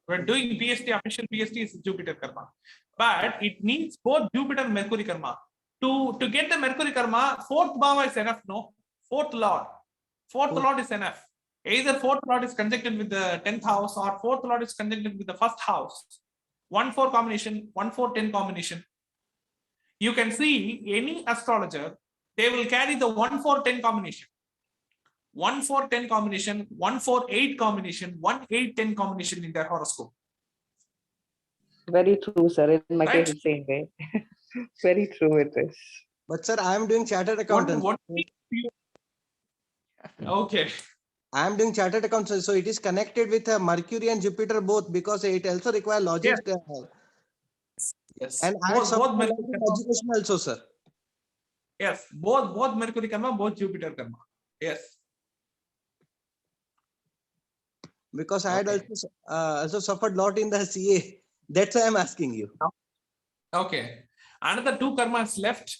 We're doing PhD, official PhD is Jupiter karma. But it needs both Jupiter and Mercury karma. To get the Mercury karma, fourth bhava is enough, no? Fourth lord is enough. Either fourth lord is conjunct with the 10th house or fourth lord is conjunct with the first house. 1-4 combination, 1-4-10 combination. You can see any astrologer, they will carry the 1-4-10 combination. 1-4-10 combination, 1-4-8 combination, 1-8-10 combination in their horoscope. Very true, sir. In my Right? case, the same way. Very true it is. But sir, I am doing chartered accountant. Okay. I am doing chartered accountant, so it is connected with Mercury and Jupiter both, because it also requires logic. Yes. And Both education also, sir. Yes, both Mercury karma, both Jupiter karma. Yes. because I had Okay. also suffered lot in the CA. That's why I'm asking you. Okay. Another 2 karmas left.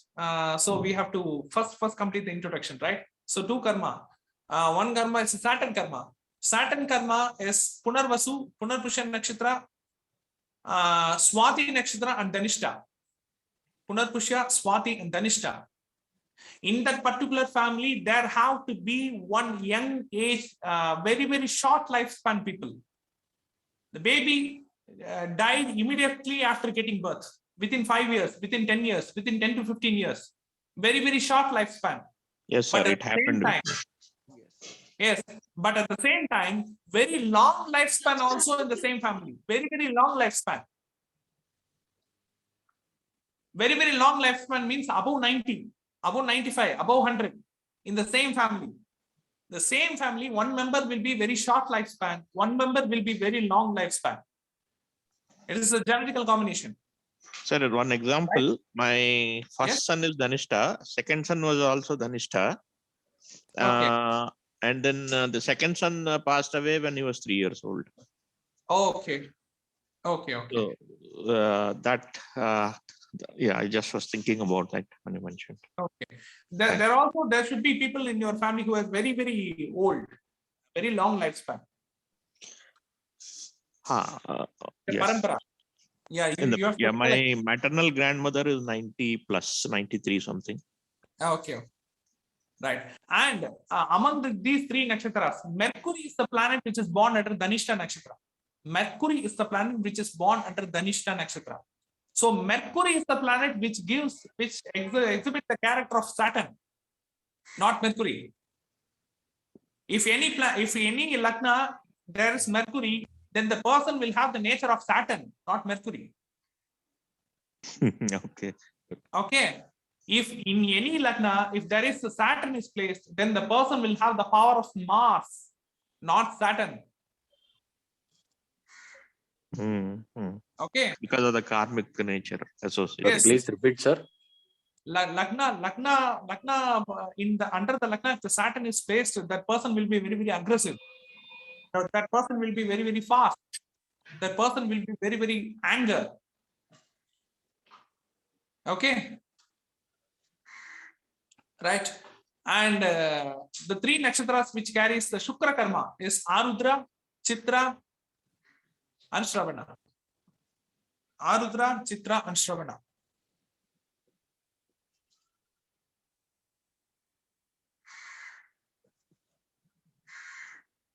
So we have to first complete the introduction, right? So 2 karma. 1 karma is Saturn karma. Saturn karma is Punarvasu, Punarpusha Nakshatra, Swati Nakshatra, and Dhanishta. Punarpusha, Swati, and Dhanishta. In that particular family, there have to be one young age, very, very short lifespan people. The baby died immediately after getting birth, within 5 years, within 10 years, within 10 to 15 years. Very, very short lifespan. Yes, sir, But at it the happened. same time, yes, but at the same time, very long lifespan also in the same family. Very, very long lifespan. Very, very long lifespan means above 90, above 95, above 100 in the same family. The same family, one member will be very short lifespan, one member will be very long lifespan. It is a genetical combination. Sir, one example, my first son is Dhanishta, second son was also Dhanishta. And then the second son passed away when he was 3 years old. Okay. Okay. So yeah, I just was thinking about that when you mentioned. Okay. There should be people in your family who are very, very old, very long lifespan. Yes. Parampara. Yeah, you have to my maternal grandmother is 90 plus, 93 something. Okay. Right. And among these 3 nakshatras, Mercury is the planet which is born under Dhanishta nakshatra. Mercury is the planet which is born under Dhanishta nakshatra. So Mercury is the planet which exhibits the character of Saturn, not Mercury. If any lagna there is Mercury, then the person will have the nature of Saturn, not Mercury. Okay. Okay. If in any lagna, if there is a Saturn is placed, then the person will have the power of Mars, not Saturn. Okay. Because of the karmic nature associated. Yes. Please repeat, sir. Lagna in the under the lagna, if the Saturn is placed, that person will be very, very aggressive. That person will be very, very fast. That person will be very, very anger. Okay. Right. And the 3 nakshatras which carries the Shukra karma is Arudra, Chitra, and Shravana. Arudra, Chitra, and Shravana.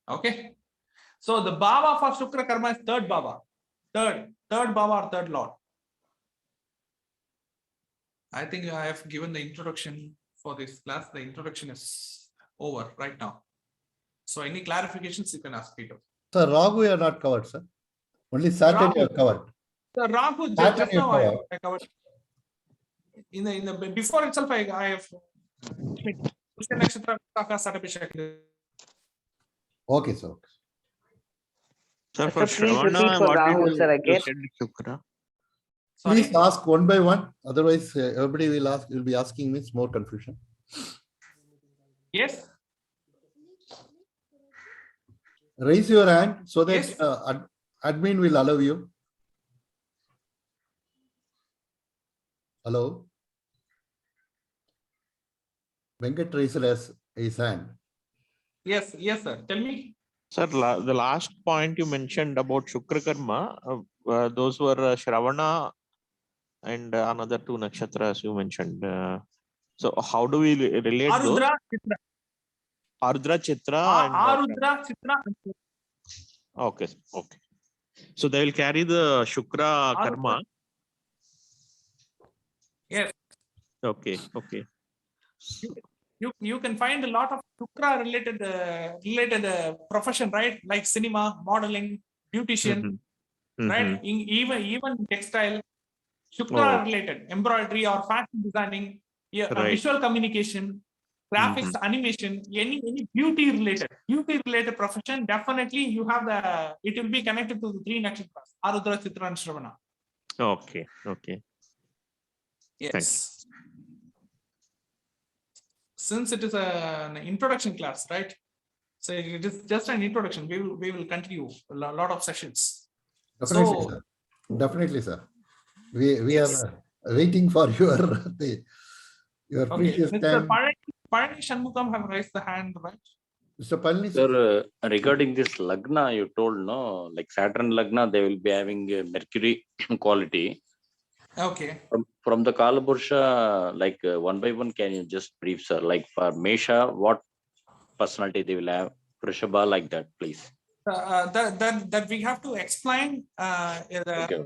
Okay. So the Baba for Shukra karma is 3rd Baba. Third Baba or 3rd Lord. I think I have given the introduction for this class. The introduction is over right now. So any clarifications you can ask Peter. Sir, Rahu you are not covered, sir. Only Saturn you are covered. The Rahu just now I covered. In the before itself I have Okay, sir. Sir, for Sir, please Shravana, repeat for what Rahu, did sir, you again. said Shukra? Please ask one by one. Otherwise, everybody will be asking me. It's more confusion. Yes. Raise your hand so that Yes. admin will allow you. Hello. Venkat raised his hand. Yes, sir. Tell me. Sir, the last point you mentioned about Shukra karma, those were Shravana and another 2 nakshatras you mentioned. So how do we relate those? Arudra, Chitra. Arudra, Chitra. Arudra, Chitra. Okay. So they will carry the Shukra karma. Yes. Okay. You can find a lot of Shukra related profession, right? Like cinema, modeling, beautician, right? Even textile, Shukra related, embroidery or fashion designing, visual communication, graphics, animation, any beauty related profession. Definitely, you have it will be connected to the 3 nakshatras: Arudra, Chitra, and Shravana. Okay. Yes. Thank you. Since it is an introduction class, right? So it is just an introduction. We will continue a lot of sessions. Definitely, So sir. Definitely, sir. We yes. are waiting for your your Okay, precious Mr. time. Parani Shanmugam have raised the hand, right? Mr. Palani, Sir, regarding this Lagna, you told, no, like Saturn Lagna, they will be having Mercury quality. Okay. From the Kalabursha, like one by one, can you just brief, sir? Like for Mesha, what personality they will have? Vrishabha, like that, please. That we have to explain. The Okay.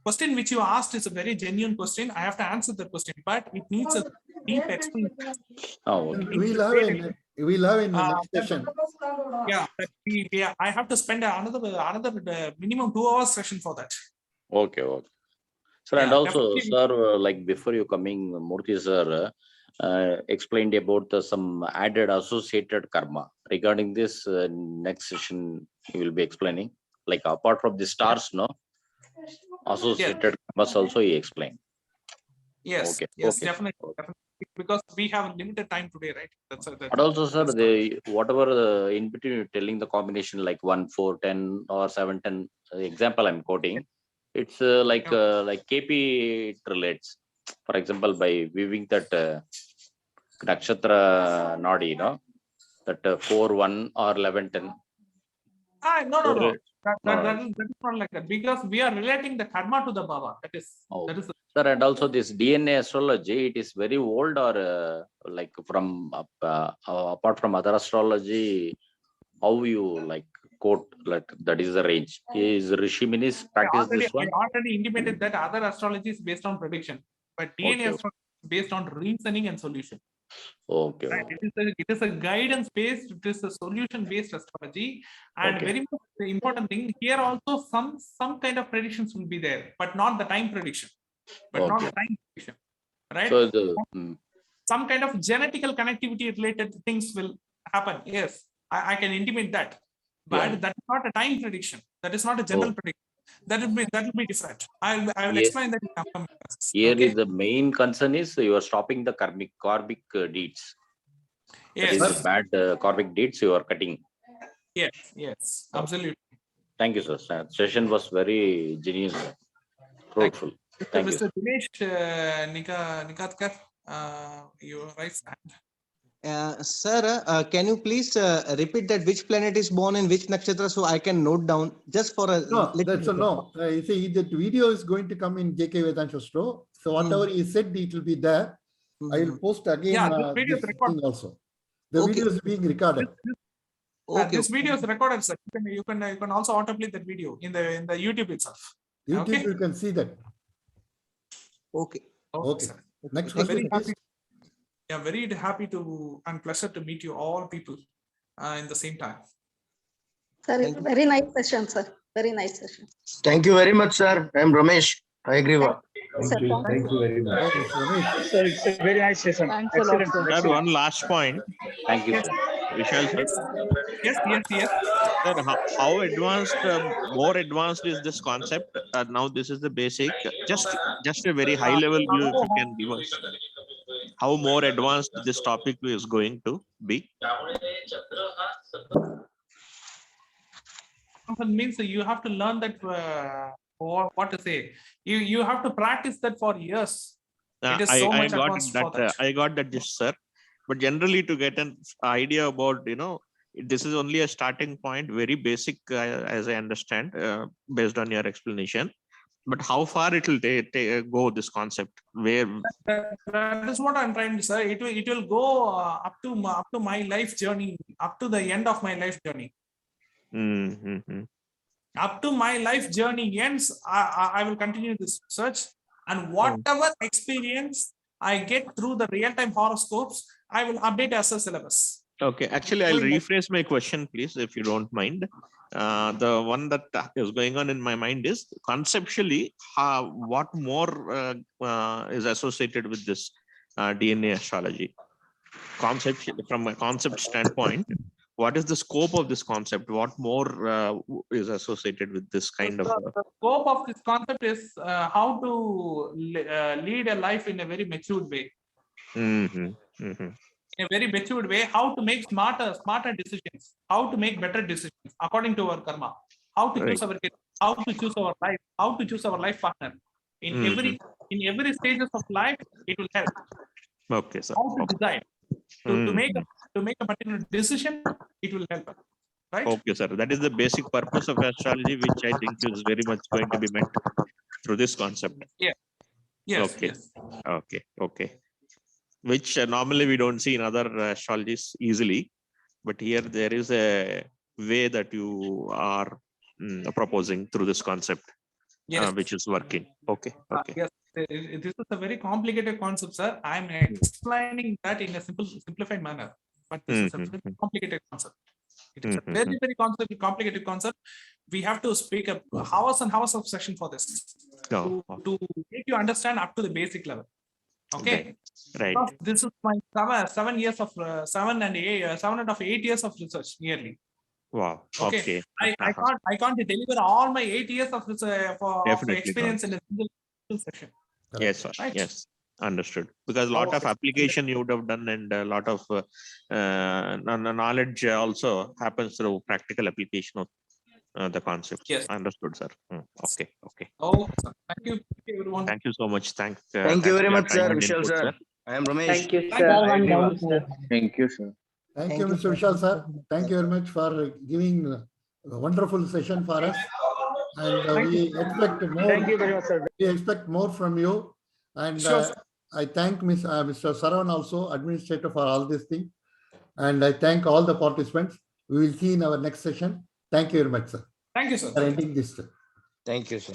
question which you asked is a very genuine question. I have to answer the question, but it needs a deep explanation. Oh, okay. We'll have in the next session. Yeah, I have to spend another minimum 2 hours session for that. Okay, okay. Sir, and Yeah, also, definitely. sir, like before you coming, Murthy sir explained about some added associated karma. Regarding this, next session, you will be explaining. Like apart from the stars, no, associated karmas also he explained. Yes, Okay, yes, okay. definitely, definitely, because we have limited time today, right? But also, sir, whatever in between you're telling the combination like 1, 4, 10 or 7, 10 example I'm quoting, it's like KP it relates. For example, by viewing that nakshatra nadi, you know, that 4, 1 or 11, 10. No. No. That is not like that, because we are relating the karma to the Baba. That is Sir, and also this DNA astrology, it is very old, or like from apart from other astrology, how you like quote, like that is the range? Is Rishi Munis practice this one? I already intimated that other astrology is based on prediction, but DNA astrology is based on reasoning and solution. Okay. Right? It is a guidance based, it is a solution based astrology, and very much the important thing here also, some kind of predictions will be there, but not the time prediction. Not the time prediction, right? So some kind of genetical connectivity related things will happen. Yes, I can intimate that, but that is not a time prediction. That is not a general prediction. That will be different. I will explain that in upcoming classes. Here is the main concern is you are stopping the karmic deeds. Yes. That is the bad karmic deeds you are cutting. Yes, absolutely. Thank you, sir. Session was very genuine, fruitful. Thank you. Mr. Dinesh Nikatkar, you raise hand. Sir, can you please repeat that which planet is born in which nakshatra, so I can note down just for a No, that's a no. You see, that video is going to come in jkvedanshastro. So whatever he said, it will be there. I will post again this thing also. The video is being recorded. This video is recorded, sir. You can also autoplay that video in the YouTube itself. YouTube, you can see that. Okay. Sir. Next question, please. Yeah, very happy to and pleasure to meet you all people in the same time. Sir, very nice session, sir. Very nice session. Thank you very much, sir. I am Ramesh. I agree. Thank you very much. Sir, it's a very nice session. Thanks a lot, Excellent. sir. Sir, one last point. Thank you, sir. Vishal sir. Yes. Sir, how advanced, more advanced is this concept? Now this is the basic. Just a very high level view, if you can give us. How more advanced this topic is going to be? Means you have to learn that, or what to say. You have to practice that for years. It is so much advanced for that. I got that, yes, sir. But generally, to get an idea about, this is only a starting point, very basic, as I understand, based on your explanation. But how far it will go, this concept? Where? That is what I'm trying to say. It will go up to my life journey, up to the end of my life journey. Up to my life journey ends, I will continue this research, and whatever experience I get through the real-time horoscopes, I will update as a syllabus. Okay, actually, I'll rephrase my question, please, if you don't mind. The one that is going on in my mind is conceptually, what more is associated with this DNA astrology? From a concept standpoint, what is the scope of this concept? What more is associated with this kind of? The scope of this concept is how to lead a life in a very matured way. in a very matured way how to make smarter decisions, how to make better decisions according to our karma, how to choose our career, how to choose our life, how to choose our life partner. In every stages of life, it will help. Okay, sir. How to decide to make a particular decision, it will help us. Right? Okay, sir. That is the basic purpose of astrology, which I think is very much going to be met through this concept. Yeah. Yes. Okay. Yes. Okay. Okay. Which normally we don't see in other astrologies easily, but here there is a way that you are proposing through this concept, which is working. Okay. Okay. Yes. This is a very complicated concept, sir. I'm explaining that in a simplified manner, but this is a very complicated concept. It is a very, very complicated concept. We have to speak up hours and hours of session for this to make you understand up to the basic level. Okay. Right. Because this is my 7 years of 7.5 years of research nearly. Wow. Okay. I can't deliver all my 8 years of experience in a single session. Yes, sir. Right? Yes. Understood. Because a lot of application you would have done, and a lot of knowledge also happens through practical application of the concept. Yes. Understood, sir. Okay. Okay. Oh, thank you, everyone. Thank you so much. Thank you very much, sir. Vishal sir. I am Ramesh. Thank you, sir. I agree with you. Thank you, sir. Thank you, Mr. Vishal sir. Thank you very much for giving a wonderful session for us. And we expect more. Thank you very much, sir. We expect more from you. And I thank Mr. Saravan also, administrator, for all this thing. And I thank all the participants. We will see in our next session. Thank you very much, sir. Thank you, sir. For ending this. Thank you, sir.